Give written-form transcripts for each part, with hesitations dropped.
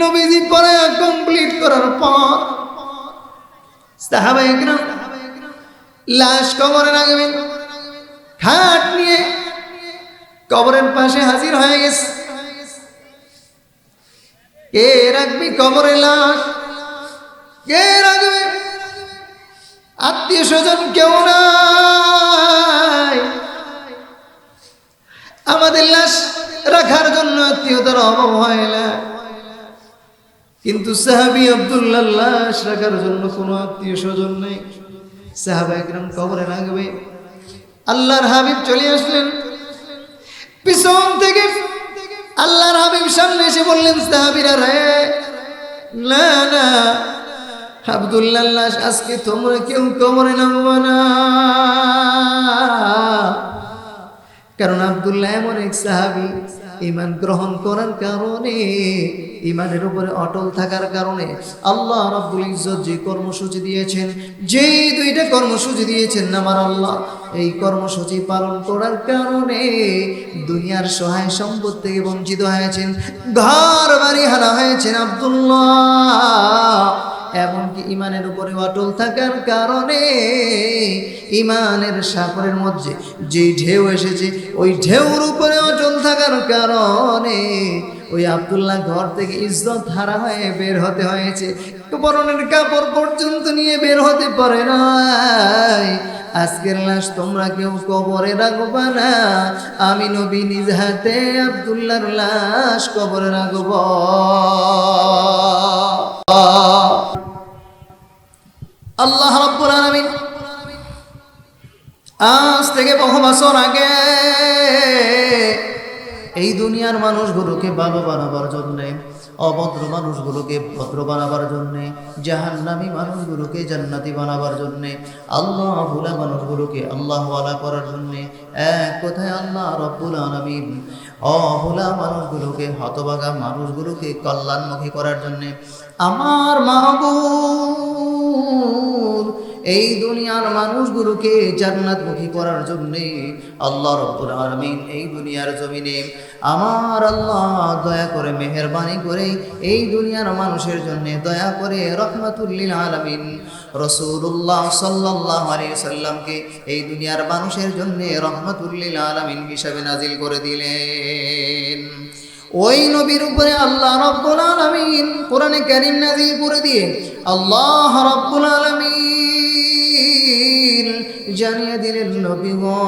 নবীজি পরে কমপ্লিট করার পর সাহাবায়ে কেরাম লাশ কবরে রাখবেন, খাট নিয়ে কবরের পাশে হাজির হয়ে গেছে। কে রাখবি কবরে লাশ? কে রাখবে? আত্মীয় স্বজন কেউ নাই। আমাদের লাশ রাখার জন্য আত্মীয়তার অভাব হয় না, কিন্তু সাহাবী আব্দুল্লাহর লাশ রাখার জন্য কোনো আত্মীয় স্বজন নেই। সাহাবায়ে কেরাম কবরে রাখবে, আল্লাহর হাবিব চলে আসলেন পিছন থেকে। আল্লাহর হাবিব সামনে এসে বললেন, সাহাবীরা রে, না না, আব্দুল্লাহর লাশ আজকে তোমরা কেউ কবরে নামবে না, কারণ আব্দুল্লাহ এমন এক সাহাবী, ঈমান গ্রহণ করার কারণে, ঈমানের উপরে অটল থাকার কারণে আল্লাহ রাব্বুল ইজ্জত যে কর্মসূচি দিয়েছেন, যেই দুইটা কর্মসূচি দিয়েছেন আমার আল্লাহ, এই কর্মসূচি পালন করার কারণে দুনিয়ার সহায় সম্পদ থেকে বঞ্চিত হয়েছেন, ঘর বাড়ি হারা হয়েছেন আব্দুল্লাহ। এমনকি ঈমানের উপরে অটল থাকার কারণে, ঈমানের সাগরের মধ্যে যে ঢেউ এসেছে, ওই ঢেউর উপরে অটল থাকার কারণে ওই আব্দুল্লাহ ঘর থেকে ইজ্জত হারা হয়ে বের হতে হয়েছে, পরনের কাপড় পর্যন্ত নিয়ে বের হতে পারে নাই। আজকের লাশ তোমরা কেউ কবরে রাখবা না, আমি নবী নিজ হাতে আব্দুল্লাহর লাশ কবরে রাখব। আল্লাহ রাব্বুল আলামিন আজ থেকে বহু বছর আগে এই দুনিয়ার মানুষগুলোকে ভালো বানাবার জন্যে, অভদ্র মানুষগুলোকে ভদ্র বানাবার জন্যে, জাহান্নামী মানুষগুলোকে জান্নাতি বানাবার জন্যে, আল্লাহ ভোলা মানুষগুলোকে আল্লাহওয়ালা করার জন্যে, এক কথায় আল্লাহ রাব্বুল আলামিন অভোলা মানুষগুলোকে, হতভাগা মানুষগুলোকে কল্যাণমুখী করার জন্যে আমার মাহবুব এই দুনিয়ার মানুষগুলোকে জান্নাতমুখী করার জন্যে আল্লাহ রাব্বুল আলামিন এই দুনিয়ার জমিনে আমার আল্লাহ দয়া করে, মেহেরবানি করে এই দুনিয়ার মানুষের জন্য দয়া করে রহমাতুল লিল আলামিন রাসূলুল্লাহ সাল্লাল্লাহু আলাইহি সাল্লামকে এই দুনিয়ার মানুষের জন্য রহমাতুল লিল আলামিন হিসাবে নাজিল করে দিলেন। ওই নবীর উপরে আল্লাহ রাব্বুল আলামিন কোরআনে কারীম নাজিল করে দিয়ে আল্লাহ রাব্বুল আলামিন জানিয়ে দিলেন, নবী গো,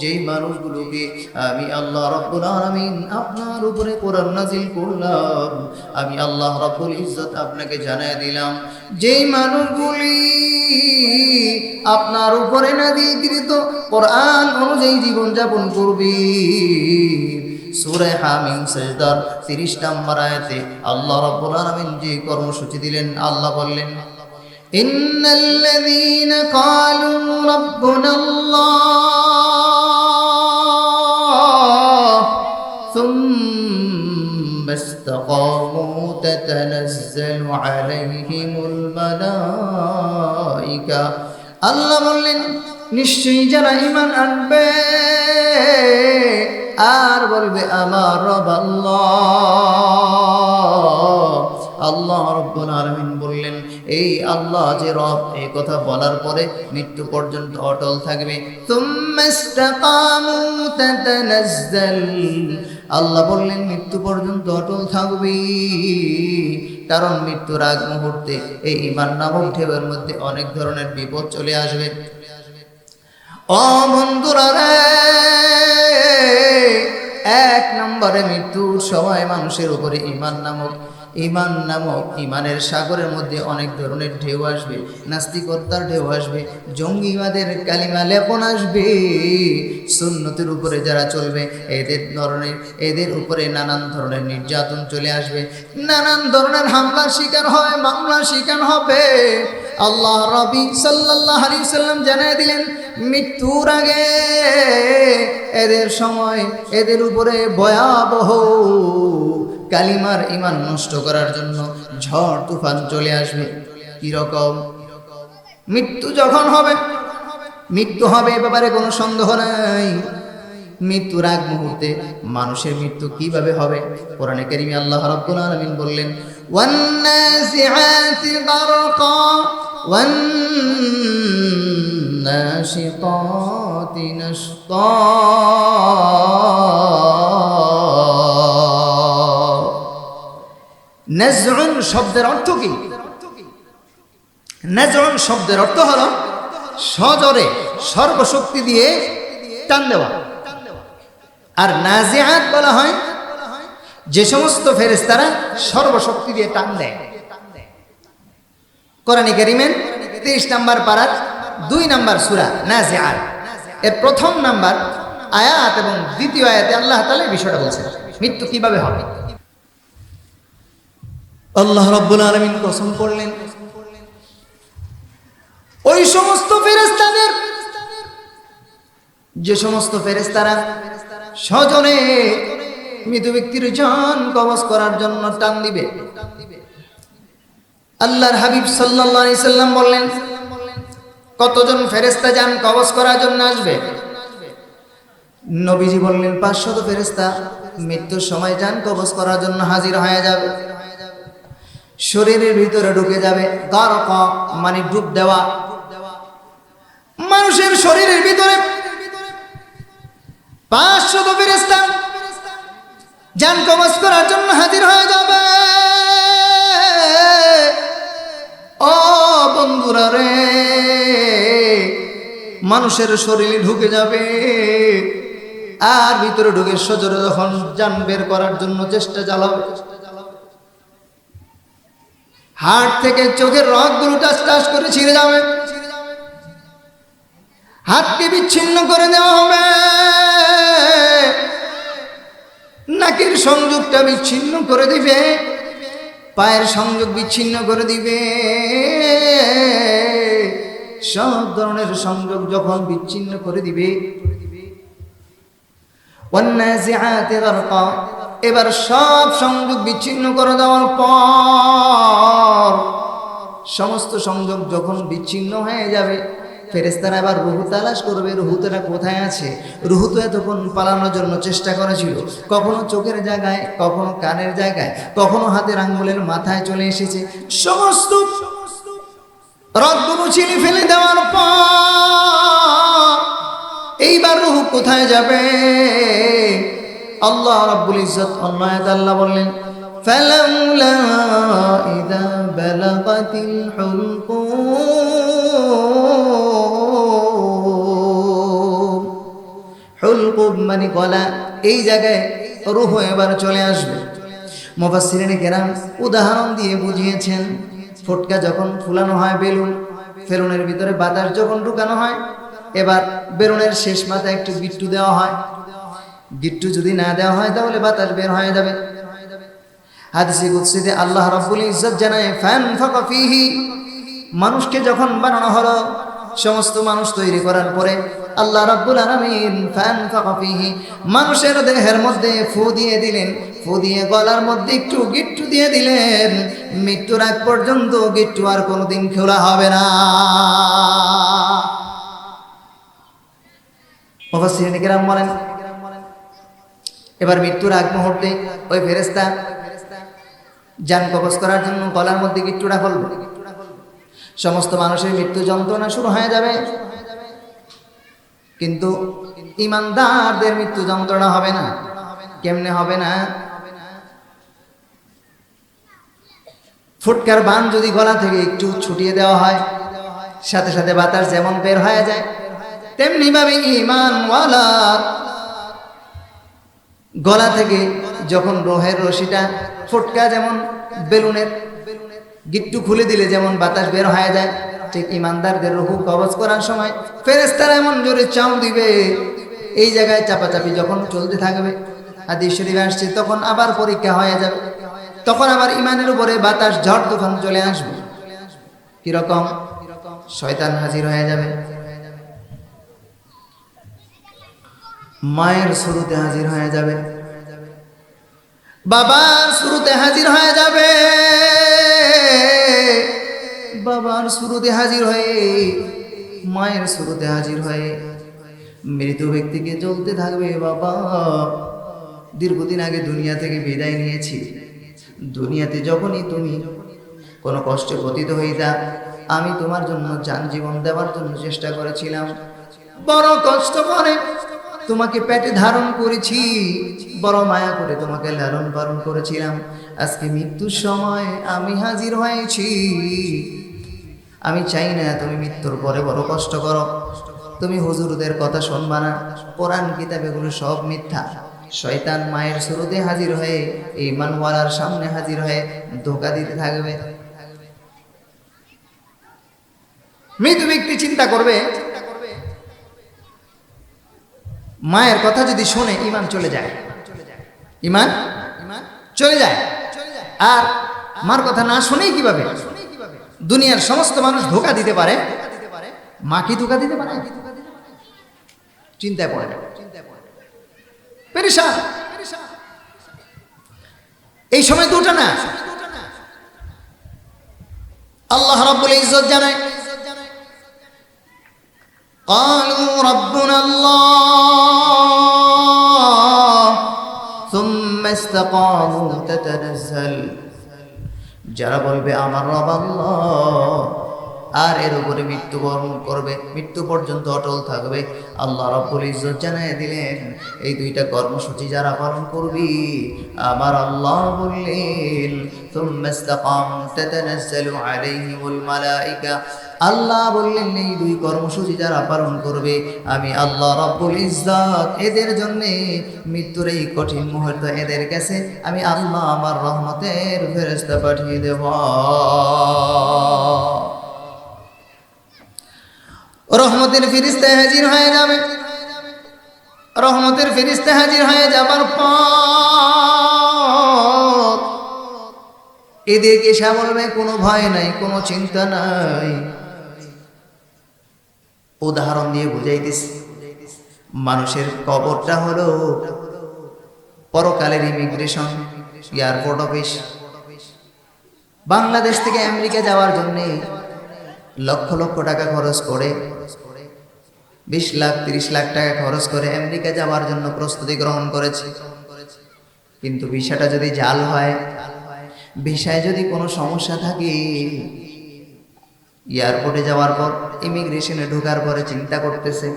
যেই মানুষগুলোকে আমি আল্লাহ রাব্বুল আলামিন আপনার উপরে কোরআন নাজিল করলাম, আমি আল্লাহ রাব্বুল ইজ্জত আপনাকে জানিয়ে দিলাম, যেই মানুষগুলি আপনার উপরে নাজিলকৃত কোরআন অনুযায়ী জীবনযাপন করবে। সূরা হামিম সিজদার 30 নম্বর আয়াতে আল্লাহ রাব্বুল আলামিন যে কর্মসূচি দিলেন, আল্লাহ বললেন, ইন্নাল্লাযীনা ক্বালু রাব্বুনাল্লাহ সুম্মা ইসতাকামু তাতানাজ্জালু আলাইহিমুল মালায়েকা। আল্লাহ বললেন, নিশ্চয়ই যারা ঈমান আনবে আর বলবে আমার রব আল্লাহ, আল্লাহ রাব্বুল আলামিন বললেন, এই আল্লাহ যে রব, এই কথা বলার পরে মৃত্যু পর্যন্ত অটল থাকবে। সুম্মা ইসতাকামু তাতানাজ্জাল, আল্লাহ বললেন মৃত্যু পর্যন্ত অটল থাকবে, কারণ মৃত্যুর আগ মুহূর্তে এই ঈমান নামক ঢেউয়ের মধ্যে অনেক ধরনের বিপদ চলে আসবে। ও বন্ধুরা রে, এক নম্বরে মৃত্যুর সময় মানুষের উপরে ঈমান নামক ঈমানের সাগরের মধ্যে অনেক ধরনের ঢেউ আসবে, নাস্তিকতার ঢেউ আসবে, জঙ্গিবাদের কালিমা লেপন আসবে, সুন্নতের উপরে যারা চলবে এদের উপরে নানান ধরনের নির্যাতন চলে আসবে, নানান ধরনের হামলার শিকার হয়, মামলার শিকার হবে। আল্লাহ নবী সাল্লাল্লাহু আলাইহি সাল্লাম জানিয়ে দিলেন, মৃত্যুর আগে এদের উপরে ভয়াবহ কালিমার ঈমান নষ্ট করার জন্য ঝড় তুফান চলে আসবে। কিরকম? মৃত্যু যখন হবে, মৃত্যু হবে এ ব্যাপারে কোনো সন্দেহ নাই। মৃত্যুর আগ মুহূর্তে মানুষের মৃত্যু কিভাবে হবে? কোরআনে কারীমে আল্লাহ রাব্বুল আলামিন বললেন, ওয়ান্নাসিআতি গারকা ওয়ান্নাশিতাতি নাশতা। নাজউন শব্দের অর্থ কি? নাজউন শব্দের অর্থ হলো সজোরে সর্বশক্তি দিয়ে টান দেওয়া। আর নাজিআত বলা হয় যে সমস্ত ফেরেশতারা সর্বশক্তি দিয়ে টান দেয়। কোরআনে কারীমের 30 নম্বর পারার 2 নম্বর সূরা নাজিআত এর প্রথম নম্বর আয়াত এবং দ্বিতীয় আয়াতে আল্লাহ তাআলা এই বিষয়টা বলেছেন, মৃত্যু কিভাবে হবে। আল্লাহ রাব্বুল আলামিন কসম করলেন ওই সমস্ত ফেরেশতাদের, যে সমস্ত ফেরেশতারা সজনে মৃত ব্যক্তির জান কবজ করার জন্য টান দিবে। আল্লাহর হাবিব সাল্লাল্লাহু আলাইহি সাল্লাম বললেন, কতজন ফেরেশতা জান কবজ করার জন্য আসবে? নবীজি বললেন 500 ফেরেশতা মৃত্যুর সময় জান কবজ করার জন্য হাজির হয়ে যাবে। শরীরের ভিতরে ঢুকে যাবে, গারকা মানে ডুব দেওয়া। মানুষের শরীরের ভিতরে 500 ফেরেশতা জান কবজ করার জন্য হাজির হয়ে যাবে। ও বন্ধুরা রে, মানুষের শরীরে ঢুকে যাবে, আর ভিতরে ঢুকে সজোরে যখন জান বের করার জন্য চেষ্টা চালাবে, হাড় থেকে চোখের রগগুলো টাস টাস করে ছিঁড়ে যাবে, হাতকে বিচ্ছিন্ন করে দেওয়া হবে, নাকের সংযোগটা বিচ্ছিন্ন করে দিবে, পায়ের সংযোগ বিচ্ছিন্ন করে দিবে। সব ধরনের সংযোগ যখন বিচ্ছিন্ন করে দিবে, ওয়ান্নাজিআতি গারকা, এবার সব সংযোগ বিচ্ছিন্ন করে দেওয়ার পর সমস্ত সংযোগ যখন বিচ্ছিন্ন হয়ে যাবে, ফেরেশতারা এবার রূহ তালাশ করবে, রূহটা কোথায় আছে। রূহ তো এতক্ষণ পালানোর জন্য চেষ্টা করেছিল, কখনো চোখের জায়গায়, কখনো কানের জায়গায়, কখনো হাতের আঙ্গুলের মাথায় চলে এসেছে। সমস্ত রগগুলো ছিঁড়ে ফেলে দেওয়ার পর এইবার রূহ কোথায় যাবে? আল্লাহ রাব্বুল ইজ্জত অন্য আয়াতে আল্লাহ বললেন, ফালাউলা ইযা বালাগাতিল হুলকুম, হুলকুম মানে গলা, এই জায়গায় রূহ এবার চলে আসবে। মুফাসসিরিনে কেরাম উদাহরণ দিয়ে বুঝিয়েছেন, ফুটকা যখন ফুলানো হয় বেলুন, বেলুনের ভিতরে বাতাস যখন ঢুকানো হয়, এবার বেলুনের শেষ মাথায় একটু গিট্টু দেওয়া হয়। গিট্টু যদি না দেওয়া হয় তাহলে বাতাস বের হয়ে যাবে। হাদিসে কুদসিতে আল্লাহ রাব্বুল ইজ্জত জানায়, ফানফাকা ফীহি, মানুষকে যখন বানানো হলো, সমস্ত মানুষ তৈরি করার পরে আল্লাহ রাব্বুল আলামিন ফানফাকা ফীহি, মানুষের দেহের মধ্যে ফু দিয়ে দিলেন, ফু দিয়ে গলার মধ্যে একটু গিট্টু দিয়ে দিলেন। মৃত্যুর আগ পর্যন্ত গিট্টু আর কোনোদিন খোলা হবে না। মুফাসসিরিনে কেরাম বলেন, এবার মৃত্যুর আগ মুহূর্তে ওই ফেরেশতা জান কবজ করার জন্য গলার মধ্যে গিট্টুটা খুলবে। সমস্ত মানুষের মৃত্যু যন্ত্রণা শুরু হয়ে যাবে, কিন্তু ঈমানদারদের মৃত্যু যন্ত্রণা হবে না। কেমনে হবে না? ফুটকার বান যদি গলা থেকে একটু ছুটিয়ে দেওয়া হয়, সাথে সাথে বাতাস যেমন বের হয়ে যায়, তেমনি ভাবে ঈমানওয়ালা গলা থেকে যখন রোহের রশিটা, ফুটকা যেমন বেলুনের গিট্টু খুলে দিলে যেমন বাতাস বের হয়ে যায়, ঠিক ঈমানদারদের রূহ কবজ করার সময় ফেরেশতারা এমন জোরে চাপ দিবে, এই জায়গায় চাপাচাপি যখন চলতে থাকবে, হাদিস শরীফে আসছে, তখন আবার পরীক্ষা হয়ে যাবে, তখন আবার ঈমানের উপরে বাতাস ঝড় তুফান চলে আসবে। কিরকম? শয়তান হাজির হয়ে যাবে, মায়ের শুরুতে হাজির হয়ে যাবে, বাবার শুরুতে হাজির হয়ে যাবে, বাবার শুরুতে হাজির হয়ে, মায়ের শুরুতে হাজির হয়ে মৃত ব্যক্তিকে জ্বলতে থাকবে। বাবা, দীর্ঘদিন আগে দুনিয়া থেকে বিদায় নিয়েছি। দুনিয়াতে যখনই তুমি কোনো কষ্টে পতিত হইতা, আমি তোমার জন্য জান জীবন দেওয়ার জন্য চেষ্টা করেছিলাম। বড় কষ্ট করে তোমাকে পেটে ধারণ করেছি, বড় মায়া করে তোমাকে লালন পালন করেছিলাম। আজকে মৃত্যুর সময় আমি হাজির হয়েছি। আমি চাই না তুমি মৃত্যুর পরে বড় কষ্ট করো। তুমি হুজুরদের কথা শুনবা না, কোরআন কিতাব এগুলো সব মিথ্যা। শয়তান মায়ের শুরুতে হাজির হয়ে ঈমানওয়ালার সামনে হাজির হয়ে ধোঁকা দিতে থাকবে। মৃত ব্যক্তি চিন্তা করবে, মায়ের কথা যদি শুনে ঈমান চলে যায়, ঈমান চলে যায়। আর মার কথা না শুনেই কিভাবে দুনিয়ার সমস্ত মানুষ ধোঁকা দিতে পারে, মা কি ধোঁকা দিতে পারে? চিন্তায় পড়ে পেরেশান। এই সময় দুটা না, আল্লাহ রাব্বুল ইজ্জত জানায়, ক্বালু রাব্বুনা আল্লাহ সুম্মা ইসতাকামু তাতানাজ্জাল। যারা বলবে আমার রব আল্লাহ, আর এর উপরে মৃত্যুবরণ করবে, মৃত্যু পর্যন্ত অটল থাকবে, আল্লাহ রাব্বুল ইজ্জত জানায় দিলেন এই দুইটা কর্মসূচি যারা পালন করবি, আমার আল্লাহ বললেন সুম্মা ইসতাকামু তাতানাজ্জালু আলাইহিমুল মালাইকা। আল্লাহ বললেন এই দুই কর্মসূচি যারা পালন করবে, আমি আল্লাহ রাব্বুল ইজ্জত এদের জন্য মৃত্যুর এই কঠিন মুহূর্ত এদের কাছে আমি আল্লাহ আমার রহমতের ফেরেশতা পাঠিয়ে দেব। রহমতের ফেরেশতা হাজির হয়ে যাবে। রহমতের ফেরেশতা হাজির হয়ে যাবার পর এদেরকে সে বলবে কোনো ভয় নাই, কোনো চিন্তা নাই। উদাহরণ দিয়ে বুঝাইতেছি, মানুষের কবরটা হলো পরকালের ইমিগ্রেশন, এয়ারপোর্ট অফিস। বাংলাদেশ থেকে আমেরিকা যাওয়ার জন্যে লক্ষ লক্ষ টাকা খরচ করে, 20 লাখ 30 লাখ টাকা খরচ করে আমেরিকা যাওয়ার জন্য প্রস্তুতি গ্রহণ করেছে। কিন্তু ভিসাটা যদি জাল হয়, ভিসায় যদি কোনো সমস্যা থাকে, এয়ারপোর্টে যাওয়ার পর ইমিগ্রেশনে ঢোকার পরে চিন্তা করতেছে,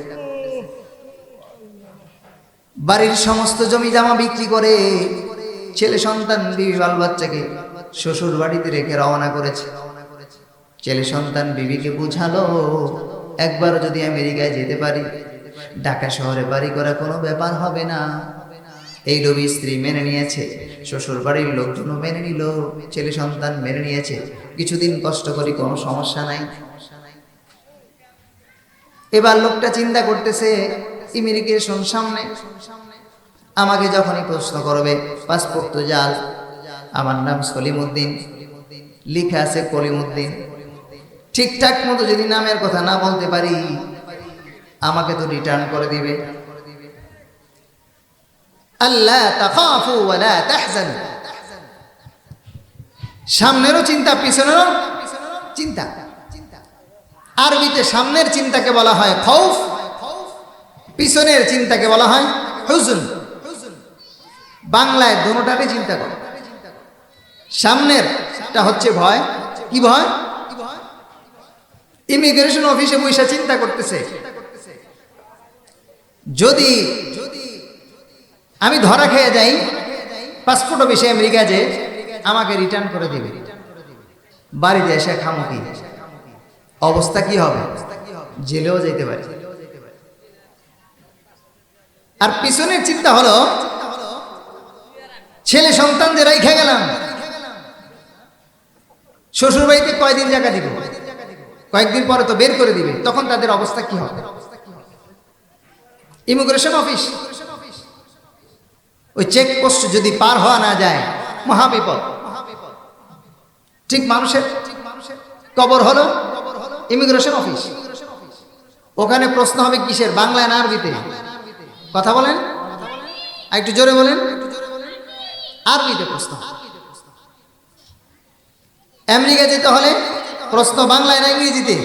বাড়ির সমস্ত জমি জমা বিক্রি করে ছেলে সন্তান বিবি বাল বাচ্চাকে শ্বশুর বাড়িতে রেখে রওনা করেছে। ছেলে সন্তান বিবিকে বুঝালো একবার যদি আমেরিকায় যেতে পারি, ঢাকা শহরে বাড়ি করা কোনো ব্যাপার হবে না। এই রবি স্ত্রী মেনে নিয়েছে, শ্বশুর বাড়ির লোকজনও মেনে নিল, ছেলে সন্তান মেনে নিয়েছে। কিছুদিন কষ্ট করি, কোনো সমস্যা নাই। এবার লোকটা চিন্তা করতেছে ইমিগ্রেশন সামনে, আমাকে যখনই প্রশ্ন করবে পাসপোর্ট তো জাল, আমার নাম সলিমউদ্দিন, লিখা আছে কলিমউদ্দিন, ঠিকঠাক মতো যদি নামের কথা না বলতে পারি আমাকে তো রিটার্ন করে দিবে। আল্লাহ তাখাফু ওয়ালা তাহজানু, সামনেরও চিন্তা পিছনেরও চিন্তা। আরবিতে সামনের চিন্তাকে বলা হয় খৌফ, পিছনের চিন্তাকে বলা হয় হুজুন। বাংলায় দুটোটারই চিন্তা করে। সামনেরটা হচ্ছে ভয়। কি ভয়? ইমিগ্রেশন অফিসে বসে চিন্তা করতেছে, যদি আমি ধরা খেয়ে যাই পাসপোর্ট অফিসে আমেরিকা, যে আমাকে রিটার্ন করে দিবে, বাড়িতে এসে খামো কি, অবস্থা কি হবে? জেলেও যেতে পারে। আর পিছনের চিন্তা হলো ছেলে সন্তান যে রাইখা গেলাম, শ্বশুর বাড়িতে কয়দিন জায়গা দিব, কয়েকদিন পরে তো বের করে দিবে, তখন তাদের অবস্থা কি হবে? ইমিগ্রেশন অফিস, ওই চেকপোস্ট যদি পার হওয়া না যায় মহাবিপদ। ঠিক মানুষের কবর হলো ইমিগ্রেশন অফিস। ওখানে প্রশ্ন হবে কিসের? বাংলায় না আরবিতে? কথা বলেন, একটু জোরে বলেন। আরবিতে প্রশ্ন। আমেরিকা যেতে হলে প্রশ্ন বাংলায় না ইংরেজিতে?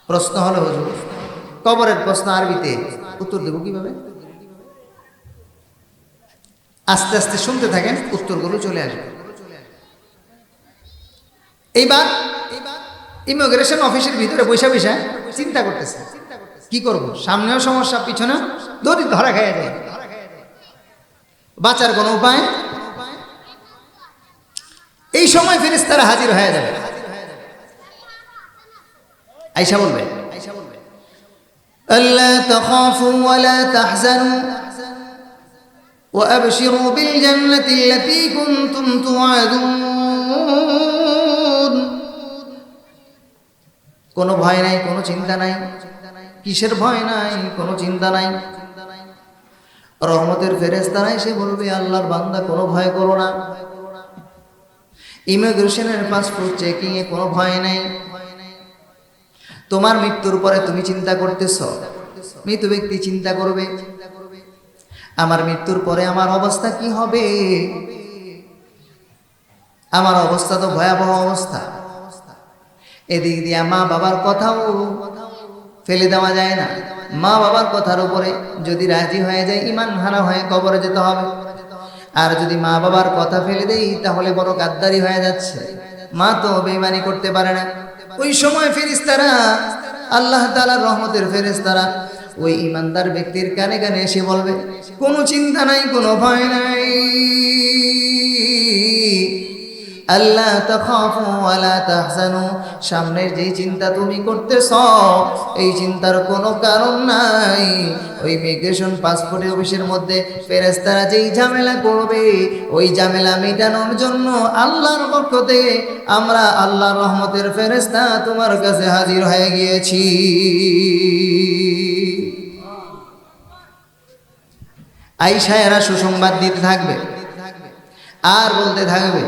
প্রশ্ন হলো হুজুর কবরের প্রশ্ন আরবিতে, উত্তর দেব কিভাবে? আস্তে আস্তে শুনতে থাকেন, উত্তরগুলো চলে আসবে। এইবার ইমিগ্রেশন অফিসের ভিতরে বৈশা বৈশা চিন্তা করতেছে কি করব, সামনেও সমস্যা পিছনেও ধরা খাইয়া যায়, বাঁচার কোনো উপায়। এই সময় ফেরেশতারা হাজির হয়ে যাবে, আয়েশা বলবে আল্লা তাখাফু ওয়া লা তাহজানু ওয়া আবশিরু বিল জান্নাতি আল্লাতী কুনতুম তুআদুন। কোনো ভয় নাই, কোনো চিন্তা নাই। কিসের ভয় নাই, কোনো চিন্তা নাই? রহমতের ফেরেশতারা এসে বলবে আল্লাহর বান্দা কোনো ভয় করো না, ইমিগ্রেশনের পাসপোর্ট চেকিং এ কোনো ভয় নাই। তোমার মৃত্যুর পরে তুমি চিন্তা করতেছ, মৃত ব্যক্তি চিন্তা করবে আমার মৃত্যুর পরে আমার অবস্থা কি হবে। আমার অবস্থা তো ভয়াবহ অবস্থা। এদিক দিয়া মা বাবার কথাও ফেলে দেওয়া যায় না। মা বাবার কথার উপরে যদি রাজি হয়ে যায়, ঈমান হারা হয়ে কবরে যেতে হবে। আর যদি মা বাবার কথা ফেলে দেই তাহলে বড় গাদ্দারি হয়ে যাচ্ছে। মা তো বেঈমানি করতে পারে না। ওই সময় ফেরেশতারা, আল্লাহ তাআলার রহমতের ফেরেশতারা ওই ঈমানদার ব্যক্তির কানে কানে এসে বলবে কোনো চিন্তা নাই, কোনো ভয় নাই। আল্লাহ তাখাফু ওয়া লা তাহজানু, সামনের যেই চিন্তা তুমি করতেছ এই চিন্তার কোনো কারণ নাই। ওই ইমিগ্রেশন পাসপোর্ট অফিসের মধ্যে ফেরেশতারা যেই ঝামেলা করবে ওই ঝামেলা মেটানোর জন্য আল্লাহর পক্ষ থেকে আমরা আল্লাহর রহমতের ফেরেশতা তোমার কাছে হাজির হয়ে গিয়েছি। আয়েশা এরা সুসংবাদ দিতে থাকবে আর বলতে থাকবে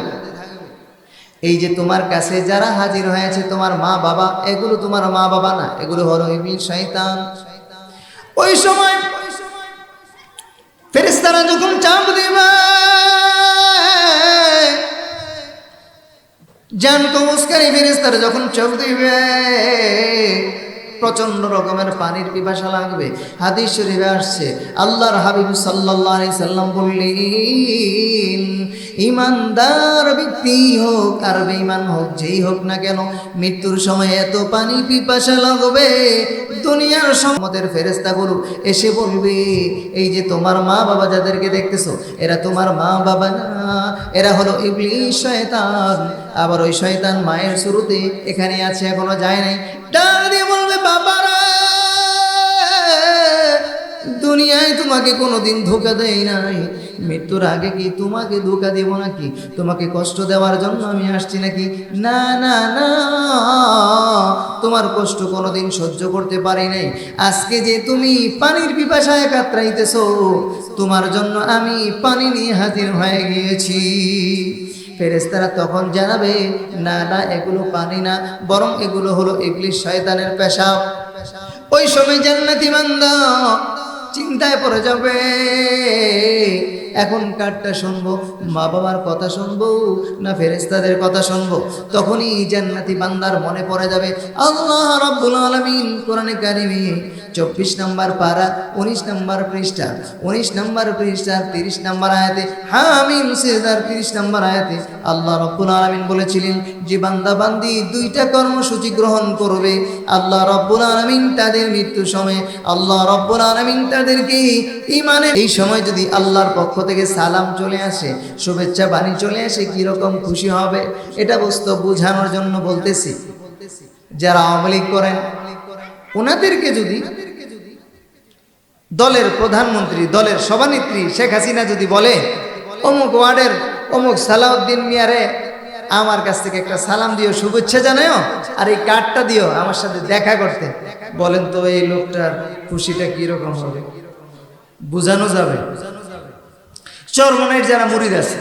এই যে তোমার কাছে যারা হাজির হয়েছে তোমার মা বাবা, এগুলো তোমার মা বাবা না, এগুলো হলো ইবলিস শয়তান। ওই সময় ফেরেশতারা যখন চাপ দিবে, জান কবজকারী ফেরেশতারা যখন চাপ দিবে, প্রচন্ড রকমের পানির পিপাসা লাগবে। হাদিস শরীফে আসছে আল্লাহর হাবিব সাল্লাল্লাহু আলাইহি সাল্লাম বললেন ইমানদার ব্যক্তি হোক আর বেঈমান হোক, যেই হোক না কেন, মৃত্যুর সময় এত পানি পিপাসা লাগবে দুনিয়ার সম্মতের ফেরেশতাগুলো এসে বলবে এই যে তোমার মা বাবা যাদেরকে দেখতেছো এরা তোমার মা বাবা না, এরা হলো ইবলিস শয়তান। আবার ওই শয়তান মায়ের শুরুতে এখানে আছে, এখনো যায় নাই। ডাক দিয়ে বলবে বাবারা, দুনিয়ায় তোমাকে কোনোদিন ধোঁকা দেয় নাই, মৃত্যুর আগে কি তোমাকে ধোঁকা দেব নাকি? তোমাকে কষ্ট দেওয়ার জন্য আমি আসছি নাকি? না না না, তোমার কষ্ট কোনোদিন সহ্য করতে পারি নাই। আজকে যে তুমি পানির পিপাসায় কাতরাইতেছো, তোমার জন্য আমি পানি নিয়ে হাজির হয়ে গিয়েছি। ফেরেশতারা তখন জানাবে না না, এগুলো পানি না, বরং এগুলো হলো ইবলিস শয়তানের পেশাব। ওই সময় জান্নাতি বান্দা চিন্তায় পড়ে যাবে, এখন কারটা শুনবো, মা বাবার কথা শুনবো না ফেরেশতাদের কথা শুনবো? তখনই জান্নাতি বান্দার মনে পড়ে যাবে আল্লাহ রাব্বুল আলামিন কোরআনে কারিমে 24 নম্বর পারা 19 নম্বর পৃষ্ঠা 19 নম্বর পৃষ্ঠার 30 নম্বর আয়াতে, হামিম সিজদার 30 নম্বর আয়াতে আল্লাহ রাব্বুল আলামিন বলেছিলেন যে বান্দা বান্দি দুইটা কর্মসূচি গ্রহণ করবে, আল্লাহ রাব্বুল আলামিন তাদের মৃত্যু সময় আল্লাহ রাব্বুল আলামিন তাদেরকে ঈমানের এই সময় যদি আল্লাহর পক্ষ থেকে সালাম চলে আসে, শুভেচ্ছা বাণী চলে আসে, কি রকম খুশি হবে এটা বস্তু বোঝানোর জন্য বলতেছি। যারা আওয়ামী লীগ করেন ওনাদেরকে যদি দলের প্রধানমন্ত্রী, দলের সভানেত্রী শেখ হাসিনা যদি বলে অমুক ওয়ার্ডের অমুক সালাউদ্দিন মিয়ারে আমার কাছ থেকে একটা সালাম দিও, শুভেচ্ছা জানাও, আর এই কার্ডটা দিও আমার সাথে দেখা করতে, বলেন তো এই লোকটার খুশিটা কিরকম হবে? বুঝানো যাবে? চরমনের যারা মুরিদ আছে,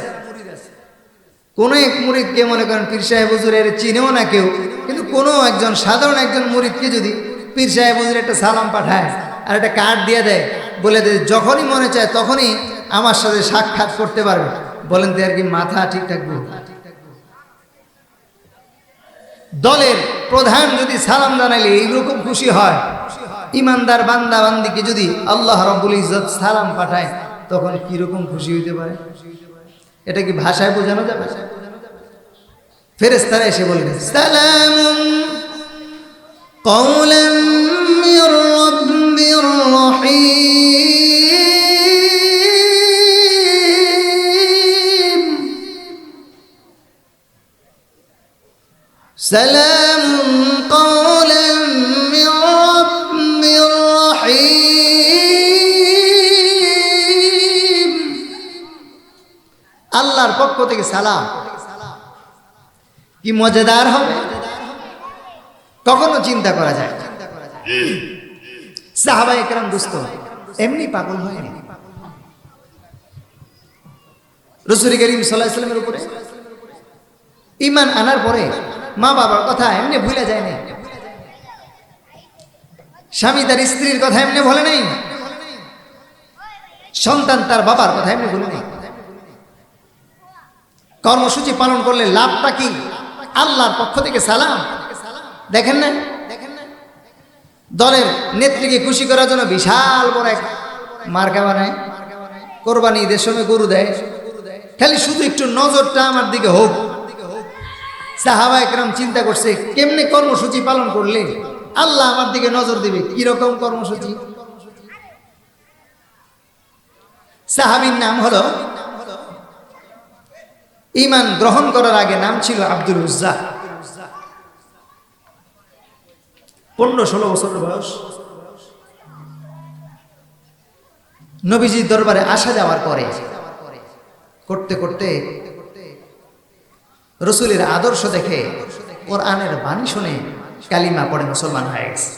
কোন এক মুরিদকে মনে করেন পীর সাহেব হুজুরের চিনেও না কেউ, কিন্তু কোনো একজন সাধারণ একজন মুরিদকে যদি পীর সাহেব হুজুর একটা সালাম পাঠায় আর একটা কার্ড দিয়ে দেয়, বলে দেয় যখনই মনে চায় তখনই আমার সাথে সাক্ষাৎ করতে পারবে, বলেন তো আর কি মাথা ঠিক থাকবে? দলের প্রধান যদি সালাম জানাইলে এইরকম খুশি হয়, ইমানদার বান্দা বান্দিকে যদি আল্লাহ রাব্বুল ইজ্জত সালাম পাঠায় তখন কিরকম খুশি হইতে পারে? এটা কি ভাষায় বোঝানো যাবে? ফেরেশতারা এসে বললেন সালামুন কওলাম মির রাব্বির রহিম সালামুন কওলাম মির রাব্বির রহিম। আল্লাহর পক্ষ থেকে সালাম, কি মজাদার হবে, কখনো চিন্তা করা যায়। সাহাবায়ে কেরাম দোস্ত এমনি পাগল হয়নি। রাসূল করিম সাল্লাল্লাহু আলাইহি ওয়াসাল্লামের উপরে ঈমান আনার পরে মা বাবার কথা এমনি ভুলে যায় না, স্বামী তার স্ত্রীর কথা এমনি ভুলে নাই, সন্তান তার বাবার কথা এমনি ভুলে নাই। কর্মসূচি পালন করলে লাভটা কি? আল্লাহর পক্ষ থেকে সালাম। দেখেন না, দলের নেত্রীকে খুশি করার জন্য বিশাল বড় এক মার্কা বানায়, কোরবানি ঈদের সময় গরু দেয়, খালি শুধু একটু নজরটা আমার দিকে হোক। সাহাবায়ে কেরাম চিন্তা করছে কেমনে কর্মসূচি পালন করলে আল্লাহ আমার দিকে নজর দিবে, কিরকম কর্মসূচি? সাহাবীর নাম হলো, ঈমান গ্রহণ করার আগে নাম ছিল আব্দুল উজ্জা। 15-16 বছর বয়স। নবীজির দরবারে আসা যাওয়ার পরে করতে করতে রাসূলের আদর্শ দেখে, কোরআনের বাণী শুনে কালিমা পড়ে মুসলমান হয়ে গেছে।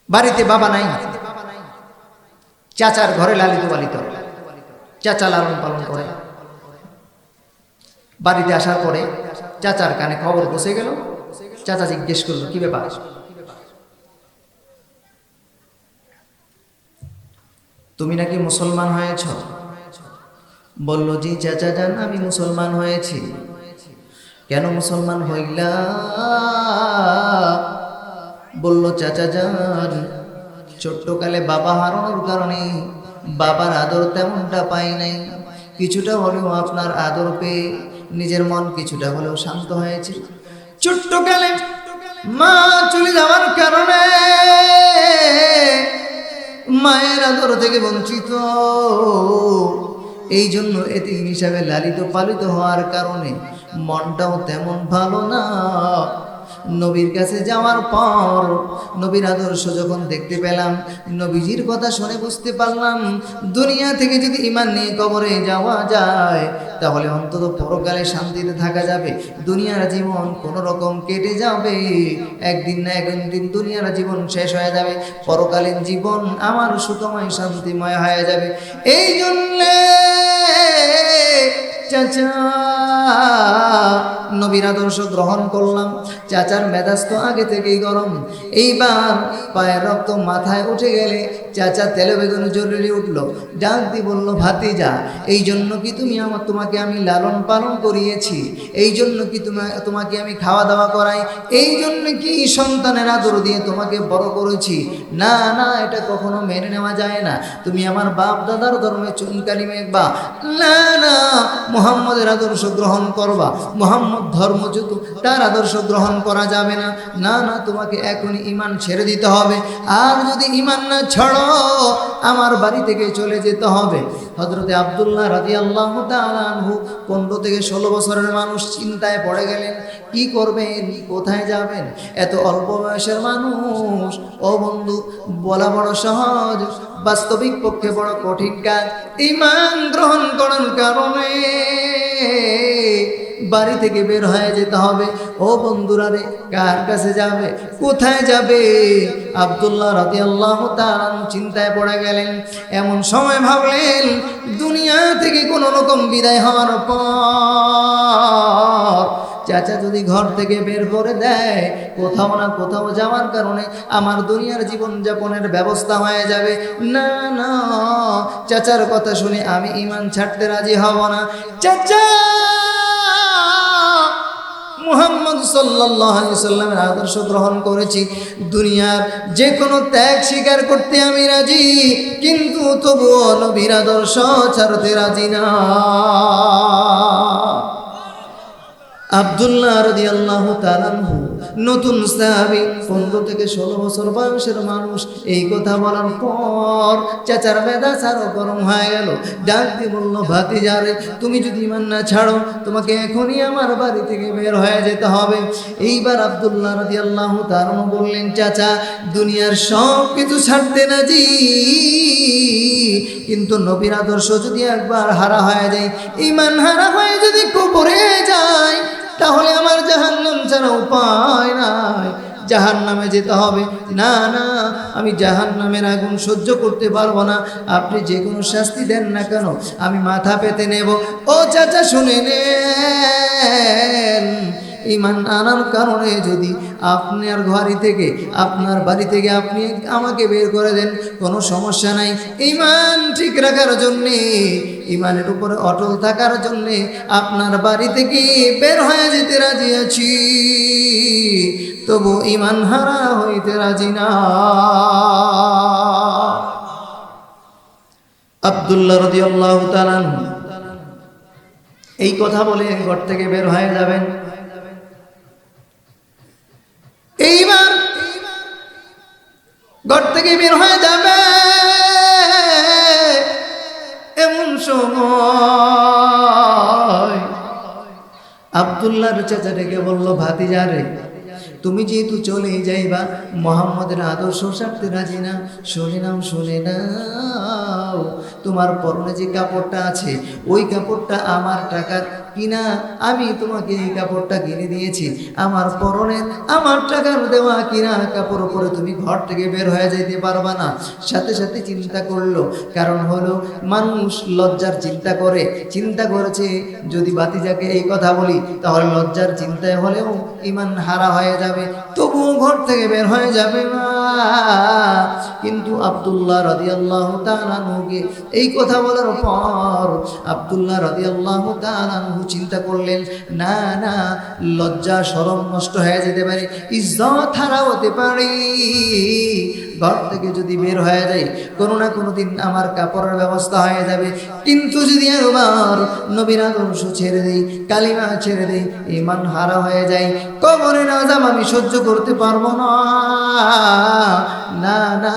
বাড়িতে বাবা নাই, চাচার ঘরে লালিত পালিত, চাচা লালন পালন করে। বাড়িতে আসার পরে চাচার কানে খবর পৌঁছে গেল। চাচা জিজ্ঞেস করলো কি ব্যাপার? তুমি নাকি মুসলমান হয়েছ? বলল জি চাচা জান, আমি মুসলমান হয়েছি। কেন মুসলমান হইলা? বলল চাচা জান, ছোট্টকালে বাবা হারানোর কারণে বাবার আদর তেমনটা পাই নাই, কিছুটা হলেও আপনার আদর পেয়ে নিজের মন কিছুটা হলেও শান্ত হয়েছে। ছোট্টকালে মা চলে যাওয়ার কারণে মায়ের আদর থেকে বঞ্চিত, এই জন্য এতিম হিসাবে লালিত পালিত হওয়ার কারণে মনটাও তেমন ভালো না। নবীর কাছে যাওয়ার পর নবীর আদর্শ যখন দেখতে পেলাম, নবীজির কথা শুনে বুঝতে পারলাম দুনিয়া থেকে যদি ঈমান নিয়ে কবরে যাওয়া যায় তাহলে অন্তত পরকালে শান্তিতে থাকা যাবে। দুনিয়ার জীবন কোন রকম কেটে যাবে, একদিন না একদিন দুনিয়ার জীবন শেষ হয়ে যাবে, পরকালীন জীবন আমার সুখময় শান্তিময় হয়ে যাবে। এই জন্যে চাচা নবীর আদর্শ গ্রহণ করলাম। চাচার মেজাজ তো আগে থেকেই গরম, এইবার পায়ের রক্ত মাথায় উঠে গেলে চাচা তেলে বেগুনে জ্বলে উঠল, ডাক দিয়ে বলল ভাতিজা, এই জন্য কি তোমাকে আমি লালন পালন করিয়েছি? এই জন্য কি তোমাকে আমি খাওয়া দাওয়া করাই? এই জন্য কি সন্তানের আদর দিয়ে তোমাকে বড় করেছি? না না, এটা কখনো মেনে নেওয়া যায় না। তুমি আমার বাপ দাদার ধর্মে চুনকালি মেঘবা, না না, মুহাম্মদের আদর্শ গ্রহণ করবা। মুহাম্মদ ধর্ম যত, তার আদর্শ গ্রহণ করা যাবে না। না না, তোমাকে এখনই ঈমান ছেড়ে দিতে হবে, আর যদি ঈমান না ছাড়ো আমার বাড়ি থেকে চলে যেতে হবে। হযরতে আব্দুল্লাহ রাদিয়াল্লাহু তাআলা আনহু 15 থেকে 16 বছরের মানুষ চিন্তায় পড়ে গেলেন, কি করবেন, কোথায় যাবেন? এত অল্প বয়সের মানুষ। ও বন্ধু, বলা বড় সহজ, বাস্তবিক পক্ষে বড় কঠিন কাজ। ঈমান গ্রহণ করার কারণে বাড়ি থেকে বের হয়ে যেতে হবে। ও বন্ধুরা রে, কার কাছে যাবে, কোথায় যাবে? আব্দুল্লাহ রাদিয়াল্লাহু তাআলা চিন্তায় পড়ে গেলেন। এমন সময় ভাবলেন দুনিয়া থেকে কোনো রকম বিদায় হওয়ার পর চাচা যদি ঘর থেকে বের করে দেয়, কোথাও না কোথাও যাওয়ার কারণে আমার দুনিয়ার জীবন যাপনের ব্যবস্থা হয়ে যাবে। না না, চাচার কথা শুনে আমি ঈমান ছাড়তে রাজি হব না। চাচা মুহাম্মদ সাল্লাল্লাহু আলাইহি সাল্লামের আদর্শ গ্রহণ করেছি, দুনিয়ার যে কোনো ত্যাগ স্বীকার করতে আমি রাজি, কিন্তু তবুও নবীর আদর্শ ছাড়তে রাজি না। আব্দুল্লাহ রাদিয়াল্লাহু তাআলা আনহু নতুন সাহাবী, 15 থেকে 16 বছর বয়সের মানুষ। এই কথা বলার পর চাচার মেজাজ আরো গরম হয়ে গেল। ডাক দিয়ে বলল, ভাতিজারে, তুমি যদি ঈমান না ছাড়ো তোমাকে এখনই আমার বাড়ি থেকে বের হয়ে যেতে হবে। এইবার আব্দুল্লাহ রাদিয়াল্লাহু তাআলা বললেন, চাচা, দুনিয়ার সব কিছু ছাড়তে রাজি, কিন্তু নবীর আদর্শ যদি একবার হারা হয়ে যায়, ঈমান হারা হয়ে যদি কবরে যায়, তাহলে আমার জাহান্নাম ছাড়া উপায় নাই, জাহান্নামে যেতে হবে। না না, আমি জাহান্নামের আগুন সহ্য করতে পারবো না, আপনি যে কোনো শাস্তি দেন না কেন আমি মাথা পেতে নেব। ও চাচা, শুনে নেন, ঈমান আনার কারণে যদি আপনার আপনার বাড়ি থেকে আপনি আমাকে বের করে দেন, কোনো সমস্যা নাই। ঈমান ঠিক রাখার জন্যে, ঈমানের উপরে অটল থাকার জন্যে আপনার বাড়ি থেকে বের হয়ে যেতে রাজি আছি, তবু ঈমান হারা হইতে রাজি না। আব্দুল্লাহ রাদিয়াল্লাহু তাআলা এই কথা বলে ঘর থেকে বের হয়ে যাবেন। এইবার ঘর থেকে বের হয়ে যাবে, এমন সময় আব্দুল্লাহর চাচা ডেকে বলল, ভাতিজারে, তুমি যেহেতু চলে যাইবা, মুহাম্মদের আদর্শ ছাড়তে রাজি না। শুনে নাও, তোমার পরনে যে কাপড়টা আছে, ওই কাপড়টা আমার টাকার কিনা, আমি তোমাকে এই কাপড়টা কিনে দিয়েছি। আমার পরনের, আমার টাকার দেওয়া কিনা কাপড় পরে তুমি ঘর থেকে বের হয়ে যাইতে পারবা না। সাথে সাথে চিন্তা করলো, কারণ হলো মানুষ লজ্জার চিন্তা করেছে, যদি ভাতিজাকে এই কথা বলি তাহলে লজ্জার চিন্তায় হলেও ঈমান হারা হয়ে যাবে, তবুও ঘর থেকে বের হয়ে যাবে না। কিন্তু আব্দুল্লাহ রাদিয়াল্লাহু তাআলা আনহুকে এই কথা বলার পর আব্দুল্লাহ রাদিয়াল্লাহু তাআলা আনহু চিন্তা করলেন, না না, লজ্জা শরম নষ্ট হয়ে যেতে পারে, ইজ্জত হারা হতে পারে। ঘর থেকে যদি বের হয়ে যায়, কোনো না কোনো দিন আমার কাপড়ের ব্যবস্থা হয়ে যাবে, কিন্তু যদি একবার নবীর আদর্শ ছেড়ে দেই, কালিমা ছেড়ে দেই, ঈমান হারা হয়ে যায়, কবরের আযাব আমি সহ্য করতে পারবো না। না না,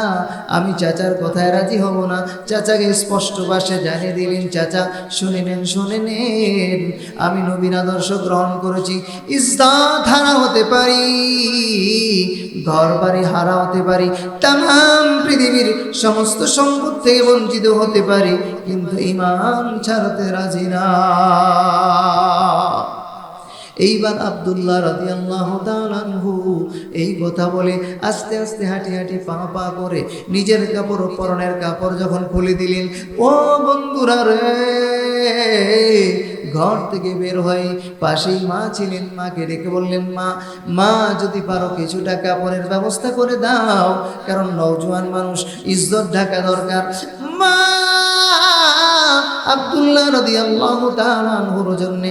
আমি চাচার কথায় রাজি হব না। চাচাকে স্পষ্ট ভাষায় জানিয়ে দিলেন, চাচা শুনে নেন, আমি নবীর আদর্শ গ্রহণ করেছি, ইজ্জত হারা হতে পারি, ঘর বাড়ি হারা হতে পারি, তামাম পৃথিবীর সমস্ত সম্পদ থেকে বঞ্চিত হতে পারি, কিন্তু ঈমান ছাড়তে রাজি না। এইবার আব্দুল্লাহ রাদিয়াল্লাহু তাআলা আনহু এই কথা বলে আস্তে আস্তে হাঁটি পা করে নিজের কাপড়, পরনের কাপড় যখন খুলে দিলেন, ও বন্ধুরা রে, ঘর থেকে বের হয়ে পাশেই মা ছিলেন, মাকে ডেকে বললেন, মা যদি পারো কিছুটা কাপড়ের ব্যবস্থা করে দাও, কারণ নওজোয়ান মানুষ, ইজ্জত ঢাকা দরকার। মা আব্দুল্লাহ রাদিয়াল্লাহু তাআলা আনহুর জন্য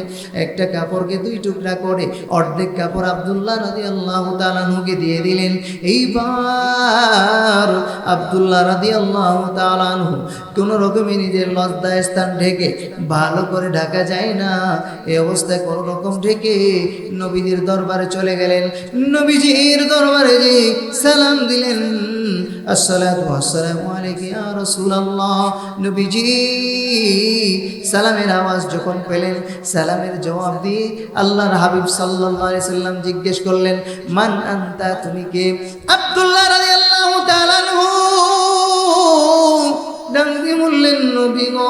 একটা কাপড়কে 2 টুকরা করে অর্ধেক কাপড় আব্দুল্লাহ রাদিয়াল্লাহু তাআলা আনহুকে দিয়ে দিলেন। এইবার আব্দুল্লাহ রাদিয়াল্লাহু তাআলা আনহু কোনো রকমে নিজের লজ্জার স্থান ঢেকে, ভালো করে ঢাকা যায় না, এই অবস্থায় কোনো রকম ঢেকে নবীজির দরবারে চলে গেলেন। নবীজির দরবারে যে সালাম দিলেন, আসসালাতু ওয়াসসালামু আলাইকা ইয়া রাসূলুল্লাহ। নবীজি সালামের আওয়াজ যখন পেলেন, সালামের জবাব দিয়ে আল্লাহর হাবিব সাল্লাল্লাহু আলাইহি সাল্লাম জিজ্ঞেস করলেন, মান আনতা, তুমি কে? আব্দুল্লাহ রাদিয়াল্লাহু তাআলা আনহু ডাক দিয়ে বললেন, নবী গো,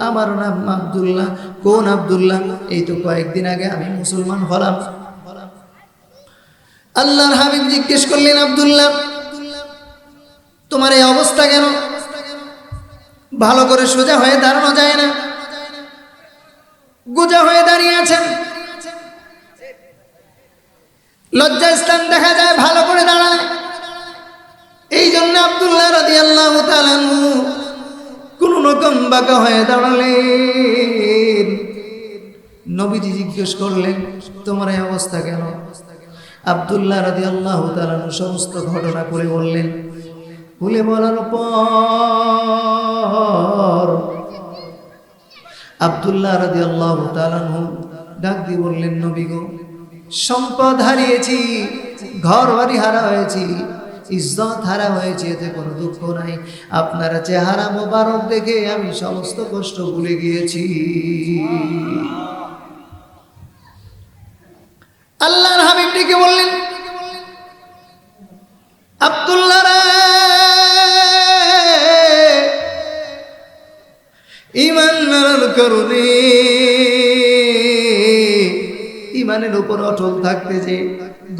আমার নাম আব্দুল্লাহ। কোন আব্দুল্লাহ? এই তো কয়েকদিন আগে আমি মুসলমান হলাম। আল্লাহর হাবিব জিজ্ঞেস করলেন, আব্দুল্লাহ, তোমার এই অবস্থা কেন? ভালো করে সোজা হয়ে দাঁড়ানো যায় না, গোজা হয়ে দাঁড়িয়ে আছেন, লজ্জা স্থান দেখা যায় ভালো করে দাঁড়ায়। এই জন্য আব্দুল্লাহ রাদিয়াল্লাহু তাআলা কোন রকম বাঁকা হয়ে দাঁড়ালেন। নবীজি জিজ্ঞেস করলেন, তোমার এই অবস্থা কেন? আব্দুল্লাহ রাদিয়াল্লাহু তাআলা সমস্ত ঘটনা খুলে বললেন। খুলে বলার পর আব্দুল্লাহ রাদিয়াল্লাহু তাআলা ডাক দিয়ে বললেন, নবী গো, সম্পদ হারিয়েছি, ঘর বাড়ি হারা হয়েছি, ইজ্জত হারা হয়েছে, এতে কোনো দুঃখ নাই। আপনার চেহারা মোবারক দেখে আমি সমস্ত কষ্ট ভুলে গিয়েছি। আল্লাহর হাবিব ডেকে বললেন, আব্দুল্লাহ রে, ঈমান আনার কারণে, ঈমানের উপর অটল থাকতে যে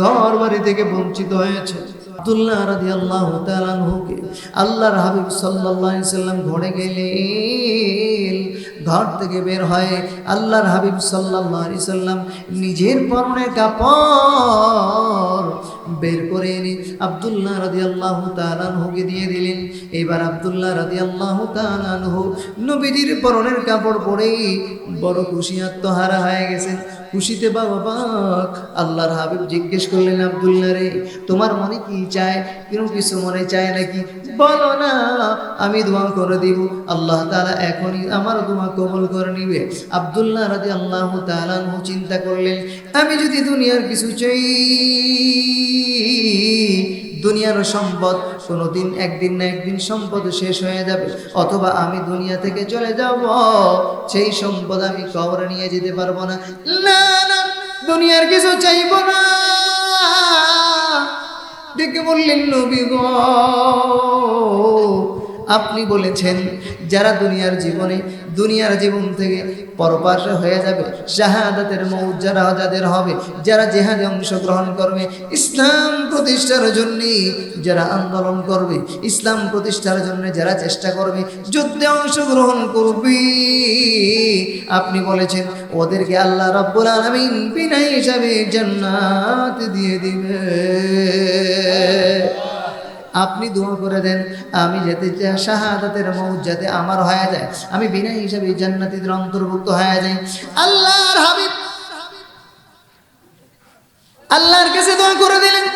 ঘর বাড়ি থেকে বঞ্চিত হয়েছে। আব্দুল্লাহ রাদিয়াল্লাহু তাআলা আনহুকে আল্লাহর হাবিব সাল্লাল্লাহু আলাইহি সাল্লাম ঘরে গেলেন। ঘর থেকে বের হয় আল্লাহর হাবিব সাল্লাল্লাহু আলাইহি সাল্লাম নিজের পরনের কাপড় বের করে এনে আব্দুল্লাহ রাদিয়াল্লাহু তাআলা আনহুকে দিয়ে দিলেন। এবার আব্দুল্লাহ রাদিয়াল্লাহু তাআলা আনহু নবীজির পরনের কাপড় পরেই বড় খুশি, আত্মহারা হয়ে গেছেন। খুশিতে বাবাক আল্লাহর হাবিব জিজ্ঞেস করলেন, আব্দুল্লাহ রে, তোমার মনে কি চায়? কিছু মনে চায় নাকি? বলো না, আমি দোয়া করে দিব, আল্লাহ তাআলা এখনই আমার দোয়া কবুল করে নিবে। আব্দুল্লাহ রাদিয়াল্লাহু তাআলা আনহু চিন্তা করলেন, আমি যদি দুনিয়ার কিছু চাই, দুনিয়ার সম্পদ কোনোদিন একদিন না একদিন সম্পদ শেষ হয়ে যাবে, অথবা আমি দুনিয়া থেকে চলে যাব, সেই সম্পদ আমি কবরে নিয়ে যেতে পারবো না। না না, দুনিয়ার কিছু চাইব না। ডেকে বললেন, নবী গো, আপনি বলেছেন যারা দুনিয়ার জীবন থেকে পরপাশে হয়ে যাবে, শাহাদাতের মউত যাদের হবে, যারা জিহাদে অংশগ্রহণ করবে, ইসলাম প্রতিষ্ঠার জন্য যারা আন্দোলন করবে, ইসলাম প্রতিষ্ঠার জন্য যারা চেষ্টা করবে, যুদ্ধে অংশগ্রহণ করবে, আপনি বলেছেন ওদেরকে আল্লাহ রাব্বুল আলামিন বিনা হিসাবে জান্নাত দিয়ে দিবে। আপনি দোয়া করে দেন, আমি যাতে শাহাদাতের মউত যাতে আমার হয়ে যায়, আমি বিনা হিসাবে জান্নাতীদের অন্তর্ভুক্ত হয়ে যাই। আল্লাহর হাবিব আল্লাহর কাছে দোয়া করে দিলেন।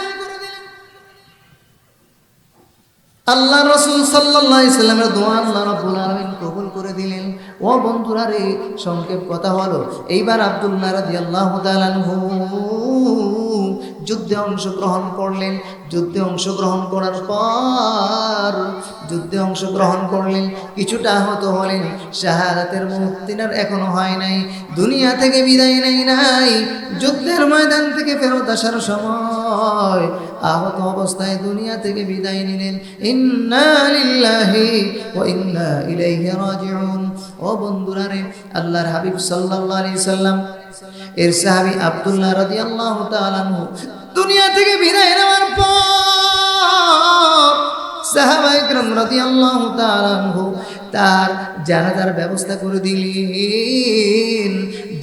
আল্লাহ রাসূল সাল্লাল্লাহু আলাইহি সাল্লামের দোয়া আল্লাহ রাব্বুল আলামিন কবুল করে দিলেন। ও বন্ধুরা রে, সংক্ষেপ কথা হলো, এইবার আব্দুল্লাহ রাদিয়াল্লাহু তাআলা আনহু যুদ্ধে অংশগ্রহণ করলেন। যুদ্ধে অংশগ্রহণ করার পর কিছুটা আহত হলেন। শাহাদাতের মুখ তিনার এখনো হয় নাই, দুনিয়া থেকে বিদায় নাই। যুদ্ধের ময়দান থেকে ফেরত আসার সময় আহত অবস্থায় দুনিয়া থেকে বিদায় নিলেন। ইন্না লিল্লাহি ওয়া ইন্না ইলাইহি রাজিউন। ও বন্ধুরা রে, আল্লাহর হাবিব সাল্লাল্লাহু আলাইহি সাল্লাম এর সাহাবী আব্দুল্লাহ রাদিয়াল্লাহু তাআলা আনহু দুনিয়া থেকে বিদায় নেওয়ার পর সাহাবায়ে কেরাম রাদিয়াল্লাহু তাআলা আনহু তার জানাজার ব্যবস্থা করে দিলেন।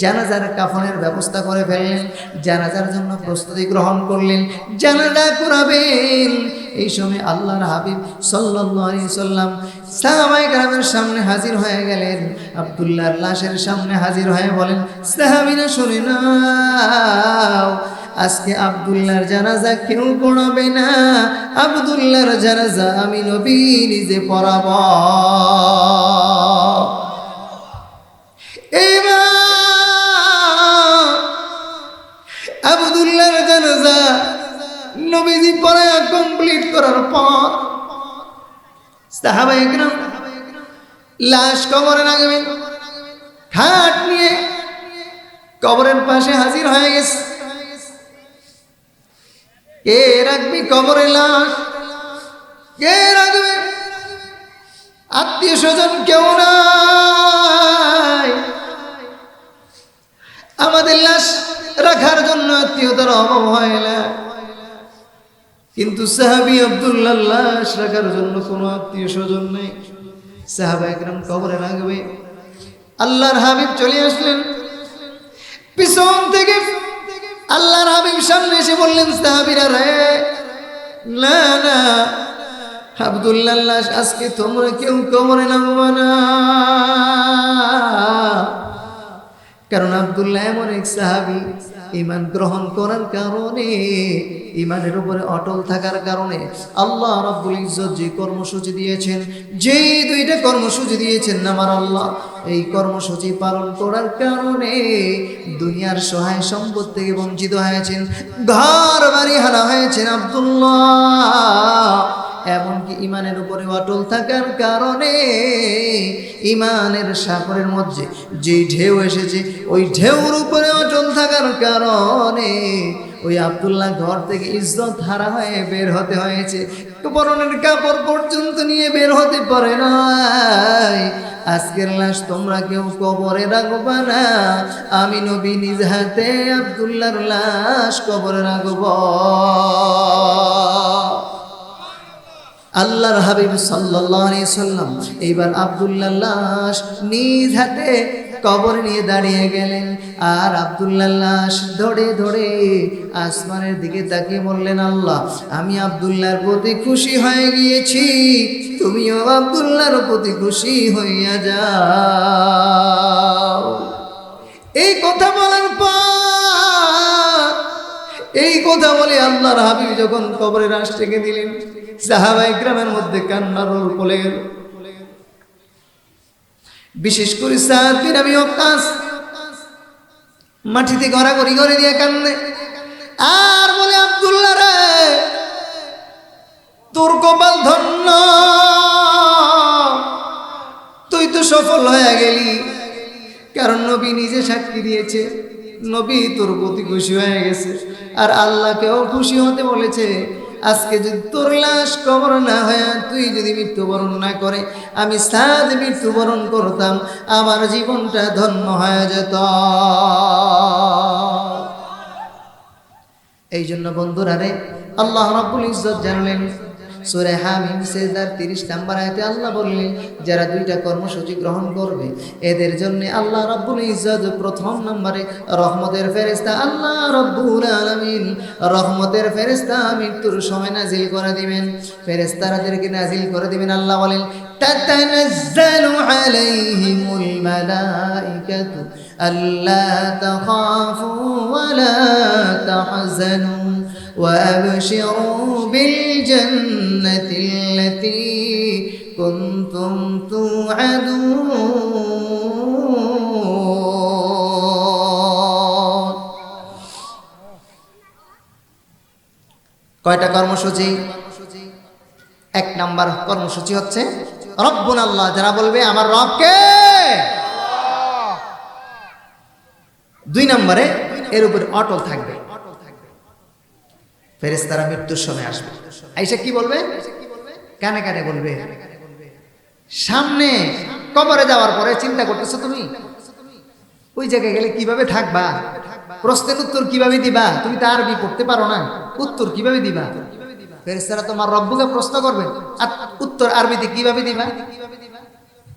জানাজার কাফনের ব্যবস্থা করে ফেললেন, জানাজার জন্য প্রস্তুতি গ্রহণ করলেন, জানাজা করাবেন। এই সময় আল্লাহর হাবিব সাল্লাল্লাহু আলাইহি সাল্লাম সাহাবায়ে কেরামের সামনে হাজির হয়ে গেলেন। আব্দুল্লাহর লাশের সামনে হাজির হয়ে বলেন, সাহাবীরা শুনে নাও, আজকে আব্দুল্লাহর জানাজা কেউ পড়াবে না, আব্দুল্লাহর জানাজা আমি নবী নিজে পড়াব। আব্দুল্লাহর জানাজা নবীজি পড়া কমপ্লিট করার পর সাহাবায়ে কেরাম লাশ কবরে রাখবেন, খাট নিয়ে কবরের পাশে হাজির হয়ে গেছে। কে রাখবি কবরে লাশ? কে রাখবে? আত্মীয় স্বজন কেউ নাই। আমাদের লাশ রাখার জন্য আত্মীয়তার অভাব হয় না, কিন্তু সাহাবী আব্দুল্লাহর লাশ রাখার জন্য কোনো আত্মীয় স্বজন নেই। সাহাবায়ে কেরাম কবরে রাখবে, আল্লাহর হাবিব চলে আসলেন। পিছন থেকে আল্লাহর হাবিব সামনে এসে বললেন, সাহাবীরা রে, না না, আব্দুল্লাহর লাশ আজকে তোমরা কেউ কবরে নামবে না। কারণ আব্দুল্লাহ এমন এক সাহাবী ঈমান গ্রহণ করার কারণে, ঈমানের উপরে অটল থাকার কারণে আল্লাহ রাব্বুল ইজ্জত যে কর্মসূচি দিয়েছেন, যেই দুইটা কর্মসূচি দিয়েছেন আমার আল্লাহ, এই কর্মসূচি পালন করার কারণে দুনিয়ার সহায় সম্পদ থেকে বঞ্চিত হয়েছেন, ঘর বাড়ি হারা হয়েছেন আব্দুল্লাহ। এমনকি ঈমানের উপরে অটল থাকার কারণে ঈমানের সাগরের মধ্যে যে ঢেউ এসেছে, ওই ঢেউর উপরে অটল থাকার কারণে ওই আব্দুল্লাহ ঘর থেকে ইজ্জত হারা হয়ে বের হতে হয়েছে, পরনের কাপড় পর্যন্ত নিয়ে বের হতে পারে নাই। আজকের লাশ তোমরা কেউ কবরে রাখবা না, আমি নবী নিজ হাতে আব্দুল্লাহর লাশ কবরে রাখব। আল্লাহর হাবিব সাল্লাল্লাহু আলাইহি সাল্লাম এইবার আব্দুল্লাহর লাশ নিজ হাতে কবরে নিয়ে দাঁড়িয়ে গেলেন, আর আব্দুল্লাহর লাশ ধরে ধরে আসমানের দিকে তাকিয়ে বললেন, আল্লাহ আমি আব্দুল্লাহর প্রতি খুশি হয়ে গিয়েছি, তুমিও আব্দুল্লাহর প্রতি খুশি হইয়া যাও। এই কথা বলার পর, এই কথা বলে আল্লাহর হাবিব যখন কবরে লাশ রেখে দিলেন, সাহাবায়ে কেরামের মধ্যে কান্নার রোল পড়ে গেল। বিশেষ করে সাদ বিন আবি ওয়াক্কাস মাটিতে গড়াগড়ি করে দিয়ে কান্দে আর বলে, আব্দুল্লাহ রে, তোর কপাল ধন্য, তুই তো সফল হয়ে গেলি। কারণ নবী নিজে সাক্ষী দিয়েছে, নবী তোর প্রতি খুশি হয়ে গেছে, আর আল্লাহকেও খুশি হতে বলেছে। আজকে যদি তোর লাশ কবর না হয়, তুই যদি মৃত্যুবরণ না করে আমি সাদ মৃত্যুবরণ করতাম, আমার জীবনটা ধন্য হয়ে যেত। এই জন্য বন্ধুরা রে, আল্লাহ রাব্বুল ইজ্জত জানালেন সূরা হামিম সিজদার 30 নম্বর আয়াতে আল্লাহ বললেন, যারা দুইটা কর্মসূচি গ্রহণ করবে এদের জন্য আল্লাহ রাব্বুল ইজ্জত প্রথম নম্বরে রহমতের ফেরেশতা আল্লাহ রাব্বুল আলামিন রহমতের ফেরেশতা মৃত্যুর সময় নাজিল করে দিবেন, ফেরেশতাদেরকে নাজিল করে দিবেন। আল্লাহ বলেন, তাতানাজ্জালু আলাইহিমুল মালাইকাতু আল্লা তাখাফু ওয়া লা তাহজানু وأبشروا بالجنة التي كنتم توعدون। কয়টা কর্মসূচি? এক নাম্বার কর্মসূচি হচ্ছে রব্বুনা আল্লাহ, যারা বলবে আমার রব কে। দুই নম্বরে এর উপর অটল থাকবে। ফেরেশতারা মৃত্যুর সময় আসবে, আইসা কি বলবে? কানে কানে বলবে। সামনে কবরে যাওয়ার পরে চিন্তা করতেছো তুমি, ওই জায়গায় গেলে কিভাবে থাকবা, প্রশ্নের উত্তর কিভাবে দিবা? তুমি তো আরবি পড়তে পারো না, উত্তর কিভাবে দিবা? ফেরেশতারা তোমার রব্বুকে প্রশ্ন করবে, আর উত্তর আরবিতে কিভাবে দিবা?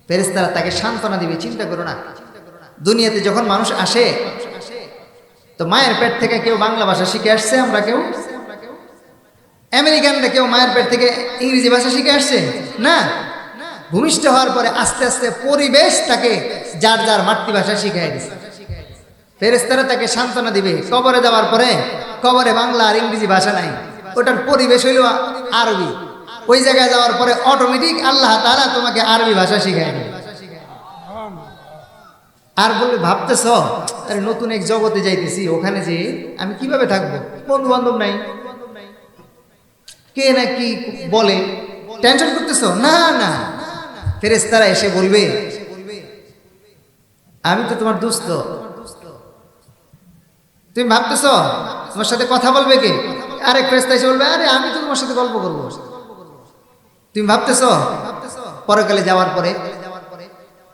ফেরেশতারা তাকে সান্ত্বনা দিবে, চিন্তা করো না। দুনিয়াতে যখন মানুষ আসে, তো মায়ের পেট থেকে কেউ বাংলা ভাষা শিখে আসছে, আমরা কেউ আমেরিকানরা কেউ মায়ের পেট থেকে ইংরেজি ভাষা শিখে আসছে না। ভূমিষ্ঠ হওয়ার পরে আস্তে আস্তে পরিবেশ তাকে যার যার মাতৃভাষা শিখাই দিচ্ছে। ফেরেশতারা তাকে সান্ত্বনা দিবে। কবরে যাওয়ার পরে কবরে বাংলা আর ইংরেজি ভাষা নাই, ওটার পরিবেশ হইল আরবি। ওই জায়গায় যাওয়ার পরে অটোমেটিক আল্লাহ তাআলা তোমাকে আরবি ভাষা শিখাই দেবে। আর বলবে, ভাবতেছ আরে নতুন এক জগতে যাইতেছি, ওখানে যে আমি কিভাবে থাকবো, বন্ধু বান্ধব নাই, কে না কি বলে, টেনশন করতেছো? না না, ফেরেশতারা এসে বলবে, আমি তো তোমার দোস্ত। তুমি ভাবতেছো তোমার সাথে কথা বলবে কে? আরেক ফেরেশতা এসে বলবে, আরে আমি তো তোমার সাথে গল্প করবো। তুমি ভাবতেছো পরকালে যাওয়ার পরে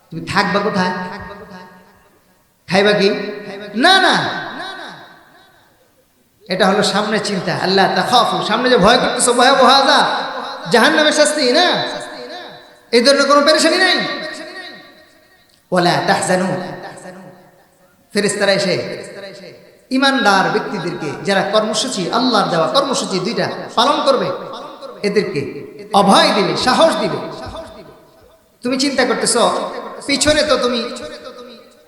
তুমি থাকবা কোথায়, খাইবা কি? না না, এটা হলো সামনে চিন্তা। আল্লাহ তাখাফু, সামনে যে ভয় করতেছো, ভয়াবহ আযাব, জাহান্নামের শাস্তি না, এই ধরনের কোনো পেরেশানি নাই। ওয়ালা তাহজানু, ফেরেশতারা এসে ঈমানদার ব্যক্তিদেরকে, যারা কর্মসূচি আল্লাহর দেওয়া কর্মসূচি দুইটা পালন করবে, এদেরকে অভয় দিবে, সাহস দিবে। তুমি চিন্তা করতেছো পিছনে তো তুমি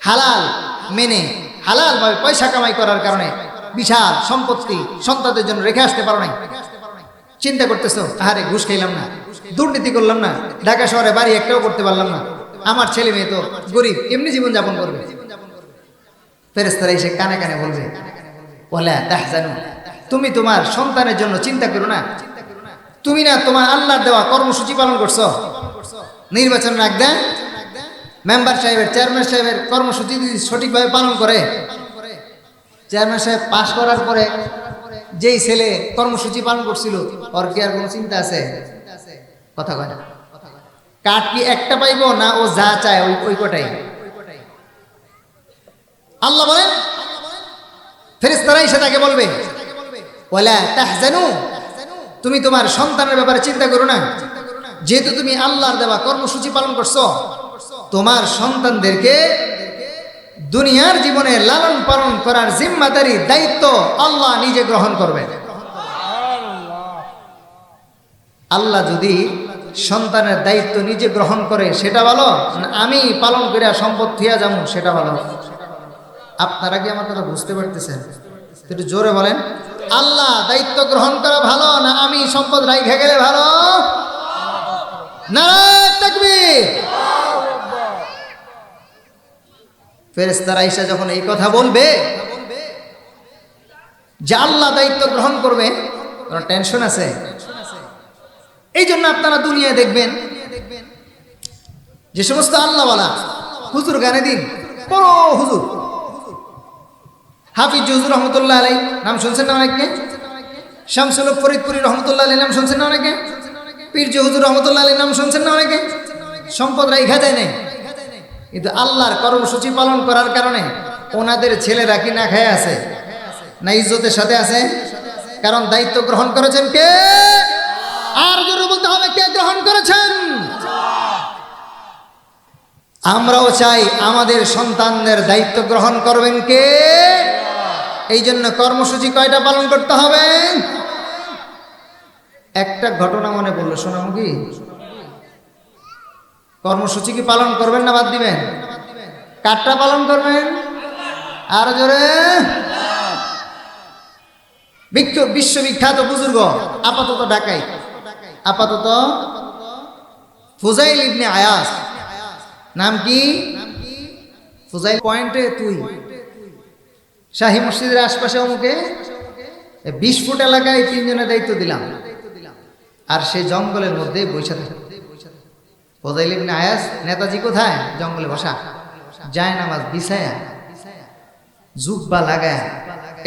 হালাল মেনে হালালভাবে পয়সা কামাই করার কারণে বিশাল সম্পত্তি সন্তানদের জন্য রেখে আসতে পারো নাই, চিন্তা করতেছো আরে ঘুষ খাইলাম না, দুর্নীতি করলাম না, ঢাকা শহরে বাড়ি একটাও করতে পারলাম না, আমার ছেলে মেয়ে তো গরিব, এমনি জীবন যাপন করবে। ফেরেশতারা এসে কানে কানে বলবে ওয়ালা তাহজানু, তুমি তোমার সন্তানের জন্য চিন্তা করো না। তুমি না তোমার আল্লাহর দেওয়া কর্মসূচি পালন করছো, নির্বাচন রাখ দেন মেম্বার সাহেবের চেয়ারম্যান সাহেবের কর্মসূচি যদি সঠিকভাবে পালন করে, চেয়ারম্যান সাহেব পাশ করার পরে যেই ছেলে কর্মসূচি পালন করছিল ওর কি আর কোনো চিন্তা আছে? কথা কয় না। কাঠ কি একটা পাইবো না ও যা চায় ওই কটাই? আল্লাহ বলেন ফেরেশতারা এসে তাকে বলবে ওয়ালা তাহজানু, তুমি তোমার সন্তানের ব্যাপারে চিন্তা করো না, যেহেতু তুমি আল্লাহর দেওয়া কর্মসূচি পালন করছো, তোমার সন্তানদেরকে দুনিয়ার জীবনে লালন পালন করার জিম্মাদারি দায়িত্ব আল্লাহ নিজে গ্রহণ করবেন। আল্লাহ যদি সন্তানের দায়িত্ব নিজে গ্রহণ করে সেটা ভালো, আমি পালন করে সম্পদ থিয়া যাবো সেটা ভালো? আপনারা কি আমার কথা বুঝতে পারতেছেন? একটু জোরে বলেন, আল্লাহ দায়িত্ব গ্রহণ করা ভালো না আমি সম্পদ রাইখা গেলে ভালো? নারায়ে তাকবীর। ফেরেশতারা এসে যখন এই কথা বলবে যে আল্লাহ দায়িত্ব গ্রহণ করবে, কোনো টেনশন আছে? এই জন্য আপনারা দুনিয়ায় দেখবেন যে সমস্ত আল্লাহওয়ালা হুজুর গানে দিন, বড় হুজুর হাফিজ হুজুর রহমতুল্লাহ আলাই নাম শুনছেন না অনেকে? শামসুল হক ফরিদপুরি রহমতুল্লাহ আলাই নাম শুনছেন না অনেকে? পীরজি হুজুর রহমতুল্লাহ আলাই নাম শুনছেন না অনেকে? সম্পদ রাইখা দেয় নাই, কিন্তু আল্লাহর কর্মসূচি পালন করার কারণে ওনাদের ছেলেরা কি না খেয়ে আছে না ইজ্জতের সাথে আছে? কারণ দায়িত্ব গ্রহণ করেছেন কে? আর জোরে বলতে হবে কে গ্রহণ করেছেন? আমরাও চাই আমাদের সন্তানদের দায়িত্ব গ্রহণ করবেন কে? এই জন্য কর্মসূচি কয়টা পালন করতে হবে? একটা ঘটনা মনে পড়লো, শোনাবো কি? কর্মসূচি কি পালন করবেন না বাদ দিবেন? কারটা পালন করবেন? আর জোরে। বিশ্ববিখ্যাত বুজুর্গ, আপাতত ঢাকায়, আপাতত ফুজাইল ইবনে আয়াস। নাম কি? ফুজাইল পয়েন্টে তুই শাহী মসজিদের আশপাশে অমুকে 20 ফুট এলাকায় 3 জনের দায়িত্ব দিলাম, আর সেই জঙ্গলের মধ্যে বসে থাকে। ফুজাইল ইবনে আয়াস, নেতাজি কোথায়? জঙ্গলে বসা, যায় নামাজ বিছায়া, জুব্বা লাগায়া,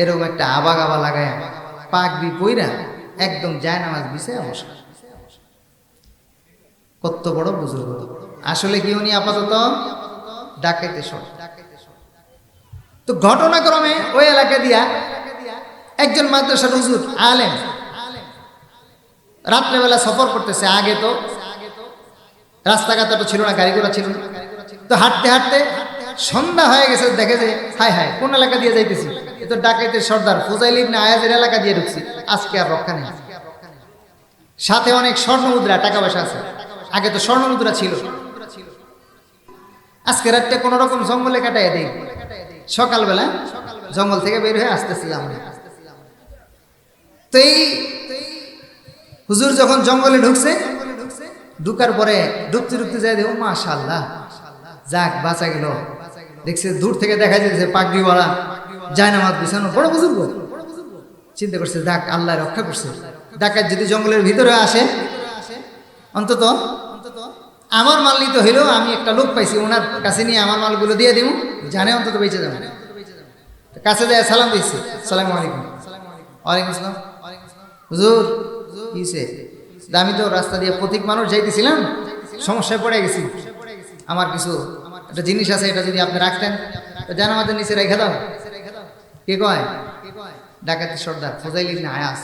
এরকম একটা আবাগ আবা লাগায়া, পাগড়ি পইরা একদম যায় নামাজ বিছায়া বসা। কত বড় বুজুর্গ! আসলে কি উনি আপাতত ডাকাইতে সব। তো ঘটনাক্রমে ওই এলাকা দিয়া একজন মাদ্রাসার হুজুর আলেম রাত্রেবেলা সফর করতেছে। আগে তো রাস্তাঘাট তো ছিল না, গাড়ি ঘোড়া ছিল না, তো হাঁটতে হাঁটতে সন্ধ্যা হয়ে গেছে। দেখে যে হায় হায় কোন এলাকা দিয়ে যাইতেছি, এ তো ডাকাইতের সর্দার ফুজাইল ইবনে আয়াজের এলাকা দিয়ে ঢুকছি, আজকে আর রক্ষা নেই। সাথে অনেক স্বর্ণ মুদ্রা, টাকা পয়সা আছে। আগে তো স্বর্ণ মুদ্রা ছিল। আজকে রাতটা কোন রকম জঙ্গলে কাটাই দেই। সকালবেলা জঙ্গল থেকে বের হয়ে আসতেছিলাম। তো এই হুজুর যখন জঙ্গলে ঢুকছে, ঢুকার পরে ঢুকতে ঢুকতে যায় দেখো মাশাআল্লাহ, যাক বাঁচা গেল। দেখছে দূর থেকে দেখা যাচ্ছে পাগড়িওয়ালা, যায় নামাজ বিছানো, বড় বুজুর্গ। চিন্তা করছে যাক আল্লাহ রক্ষা করছে। ডাকাত যদি জঙ্গলের ভিতরে আসে, অন্তত আমার মাল নিতে হইলেও আমি একটা লোক পাইছি, ওনার কাছে নিয়ে আমার মালগুলো দিয়ে দিব, জানে অন্তত বেঁচে যাবে। কাছে যায় সালাম দিচ্ছি, সালাম আলাইকুম। ওয়ালাইকুম আসসালাম। হুজুর কিসে? আমি তো রাস্তা দিয়ে পথিক মানুষ যাইতেছিলাম, সমস্যায় পড়ে গেছি। আমার কিছু একটা জিনিস আছে, এটা যদি আপনি রাখতেন জান আমাদের নিচে রেখে দাও। কে কয়? ডাকাতের সর্দার ফুজাইল ইবনে আয়াস।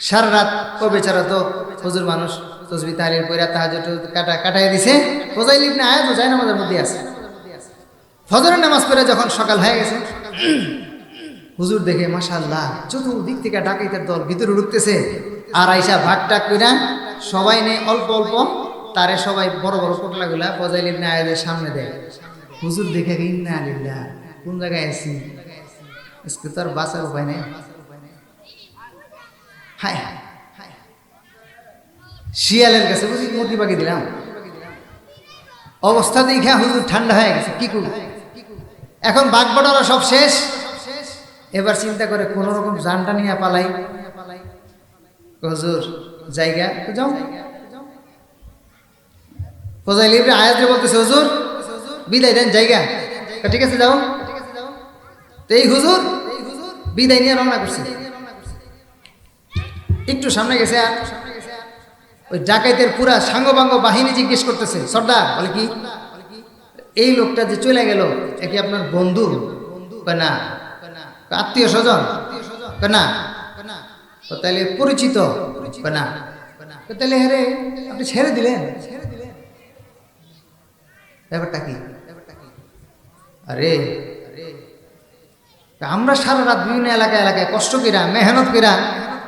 সারা রাত ও বেচারা তো হুজুর মানুষ, তসবিহ তাহলিল কইরা তাহাজ্জুদ কাটায় দিছে। ফুজাইল ইবনে আয়াস যায় নামাজের মধ্যে আছে। ফজরের নামাজ পড়ে যখন সকাল হয়ে গেছে, হুজুর দেখে মাশাআল্লাহ চতুর্দিক থেকে ডাকাইতের দল ভিতরে ঢুকতেছে। আর আইসা ভাগ টাক কইরা সবাই নেই অল্প অল্প, তারে সবাই বড় বড় পোটলাগুলা ফুজাইল ইবনে আয়াসের সামনে দেয়। হুজুর দেখে ইন্না লিল্লাহ, কোন জায়গায় আছি, আজকে তো আর বাঁচার উপায় নেই। হায় শিয়ালের কাছে বুঝি মুরগি পাখি দিলাম, অবস্থা দেখে হুজুর ঠান্ডা হয়ে গেছে, কি করব। এখন বাগবাটোয়ারা সব শেষ, এবার চিন্তা করে কোন রকম জানটা নিয়ে পালাই। হুজুর জায়গা যাও, ফজাইল ইবনে আয়াজ বলতেছে হুজুর বিদায় দেন জায়গা, ঠিক আছে যাও। তো এই হুজুর বিদায় নিয়ে রওনা করছে, একটু সামনে গেছে আর ওই ডাকাইতের পুরা সাঙ্গবাঙ্গ বাহিনী জিজ্ঞেস করতেছে, সর্দার বলে কি এই লোকটা যে চলে গেল একে আপনার বন্ধু? না। আত্মীয় স্বজন? না। তাহলে পরিচিত? না। তাহলে হ্যাঁ আপনি ছেড়ে দিলেন, ব্যাপারটা কি? আরে আমরা সারা রাত বিভিন্ন এলাকায় এলাকায় কষ্ট কইরা মেহনত কইরা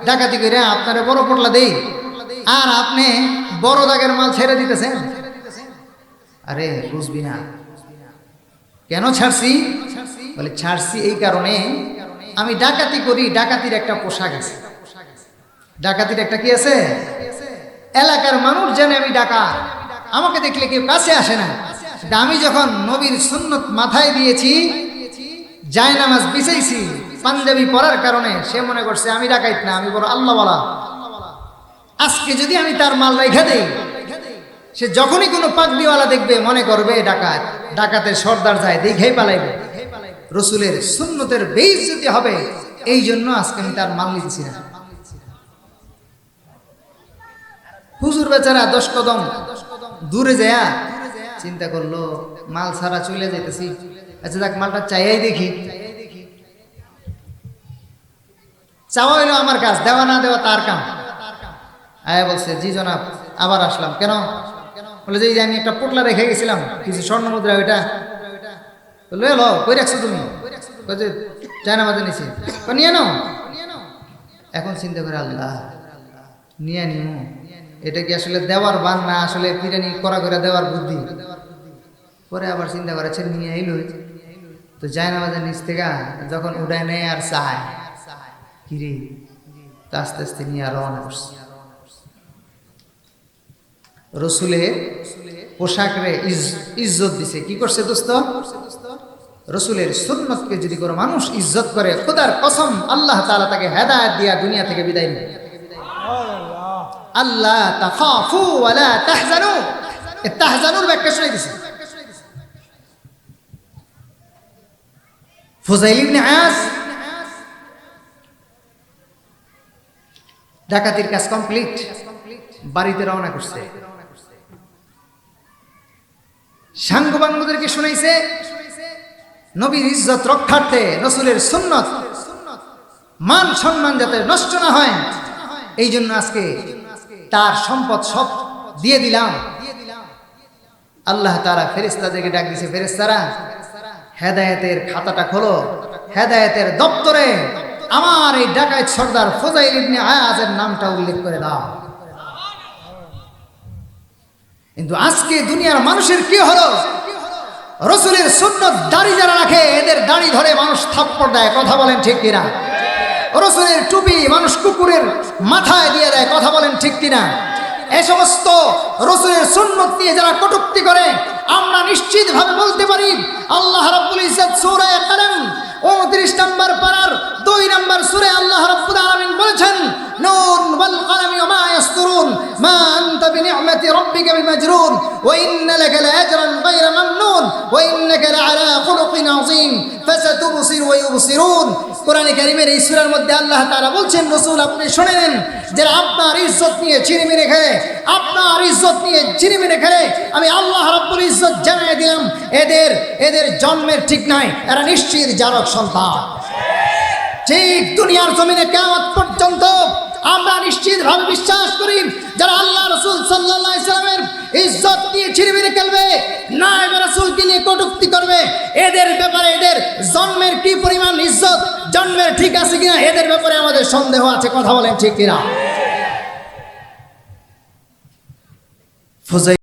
ডাকাতি কইরা আপনারে বড় পড়লা দেই, আর আপনি বড় দাগের মাল ছেড়ে দিতেছেন। আরে বুঝবি না কেন ছাড়ছি? বলে ছাড়ছি এই কারণে আমি ডাকাতি করি, ডাকাতির একটা পোশাক আছে, ডাকাতির একটা কি আছে, এলাকার মানুষ জানে আমি ডাকাত, আমাকে দেখলে কেউ কাছে আসে না। আমি যখন নবীর সুন্নত মাথায় দিয়েছি, জায়নামাজ বিছাইছি পাঞ্জাবি পরার কারণে সে মনে করছে আমি ডাকাইত না, আমি বড় আল্লাহওয়ালা। আজকে যদি আমি তার মাল রেখে দেই, সে যখনই কোনো পাগড়িওয়ালা দেখবে মনে করবে ডাকাত, ডাকাতের সর্দার যায়, দেখেই পালাইবে। রসুলের সুন্নতের বেইজ্জতি হবে, এই জন্য আজকে আমি তার মাল নিচ্ছি না। হুজুর বেচারা 10 কদম দূরে যায় চিন্তা করলো মাল ছাড়া চলে যাইতেছি, আচ্ছা দেখ মালটা চাইয়াই দেখি। চাওয়া হইলো আমার কাজ, দেওয়া না দেওয়া তার কাম। আয়া বলছে জি জনাব, আবার আসলাম। কেন? বলে যে আমি একটা পোটলা রেখে গেছিলাম কিছু স্বর্ণ মুদ্রা, ওইটা বললো এলো কই রাখছো তুমি? চায়না মাঝে নিছি, নিয়ে নাও। এখন চিন্তা করে আল্লাহ নিয়ে নিও, এটা কি আসলে দেওয়ার বান না আসলে বিরিয়ানি করা করে দেওয়ার বুদ্ধি? পরে আবার চিন্তা করে ছেলে নিয়ে এলো, তো যায় না মাঝে নিচ থেকে যখন উঠায় নেয় আর চায় কিরে, তো আস্তে আস্তে নিয়ে আর রওনা করছে। রসুলের পোশাক রে ইজ্জত দিছে, কি করছে দোস্ত? রসুলের সুন্নতকে যদি কোনো মানুষ ইজ্জত করে, খোদার কসম আল্লাহ তাআলা তাকে হেদায়েত দিয়া দুনিয়া থেকে বিদায় নেয়। আল্লাহ তাখাফু ওয়ালা তাহজানু, এই তাহজানুর ব্যাখ্যা শুনাই দিছে। ফুজাইল ইবনে আয়াজ ডাকাতির কাজ কমপ্লিট, বাড়িতে রওনা করছে। সাঙ্গবাঙ্গদেরকে শুনাইছে নবীর ইজ্জত রক্ষার্থে, রাসূলের সুন্নত মান সম্মান যাতে নষ্ট না হয়, এই জন্য আজকে তার সম্পদ সব দিয়ে দিলাম। আল্লাহ তাআলা ফেরেশতাদেরকে ডাক দিয়েছে, ফেরেশতারা হেদায়েতের খাতাটা খোলো, হেদায়েতের দপ্তরে আমার এই ডাকাত সর্দার ফুজাইল ইবনে আয়াজের নামটা উল্লেখ করে দাও। কিন্তু আজকে দুনিয়ার মানুষের কি হলো? রাসূলের সুন্নাত দাড়ি যারা রাখে এদের দাড়ি ধরে মানুষ থাপ্পড় দেয়, কথা বলেন ঠিক কিনা? রাসূলের টুপি মানুষ কুকুরের মাথায় দিয়ে দেয়, কথা বলেন ঠিক কিনা? এই সমস্ত রাসূলের সুন্নাত নিয়ে যারা কটূক্তি করে, আমরা নিশ্চিতভাবে বলতে পারি আল্লাহ রাব্বুল ইজ্জত সূরা কালাম 29 নম্বর পারার 2 নম্বর সূরা আল্লাহ রাব্বুল আলামিন বলেছেন, নুন ওয়াল কলামি ওয়া মা ইয়াসতুরুন মা আনতা বিনি'মাতি রাব্বিকা বিমাজরুন ওয়া ইন্না লাকা লাআজরান গায়রা মামনুন ওয়া ইন্নাকা লাআলা খুলুকিন আযীম ফাসাতুবসিরু ওয়া ইউবসিরুন। কোরআনে কারীমের এই সূরার মধ্যে আল্লাহ তাআলা বলছেন, রাসূল আপনি শুনেন, যারা আপনার ইজ্জত নিয়ে চিনিমিনি খেলে, আপনার ইজ্জত নিয়ে চিনিমিনি খেলে, আমি আল্লাহ রাব্বুল ইজ্জত জানিয়ে দিলাম এদের জন্মের ঠিক নাই, এরা নিশ্চিত জারক সন্তান। ঠিক দুনিয়ার জমিনে কিয়ামত পর্যন্ত আমরা নিশ্চিতভাবে বিশ্বাস করি যারা আল্লাহ রাসূল সাল্লাল্লাহু আলাইহি সাল্লামের ইজ্জত নিয়ে ছিনিমিনি খেলবে, নায়েবে রাসূলকে নিয়ে কটূক্তি করবে, এদের ব্যাপারে এদের জন্মের কি পরিমাণ ইজ্জত, জন্মের ঠিক আছে কিনা এদের ব্যাপারে আমাদের সন্দেহ আছে, কথা বলেন ঠিক কিনা?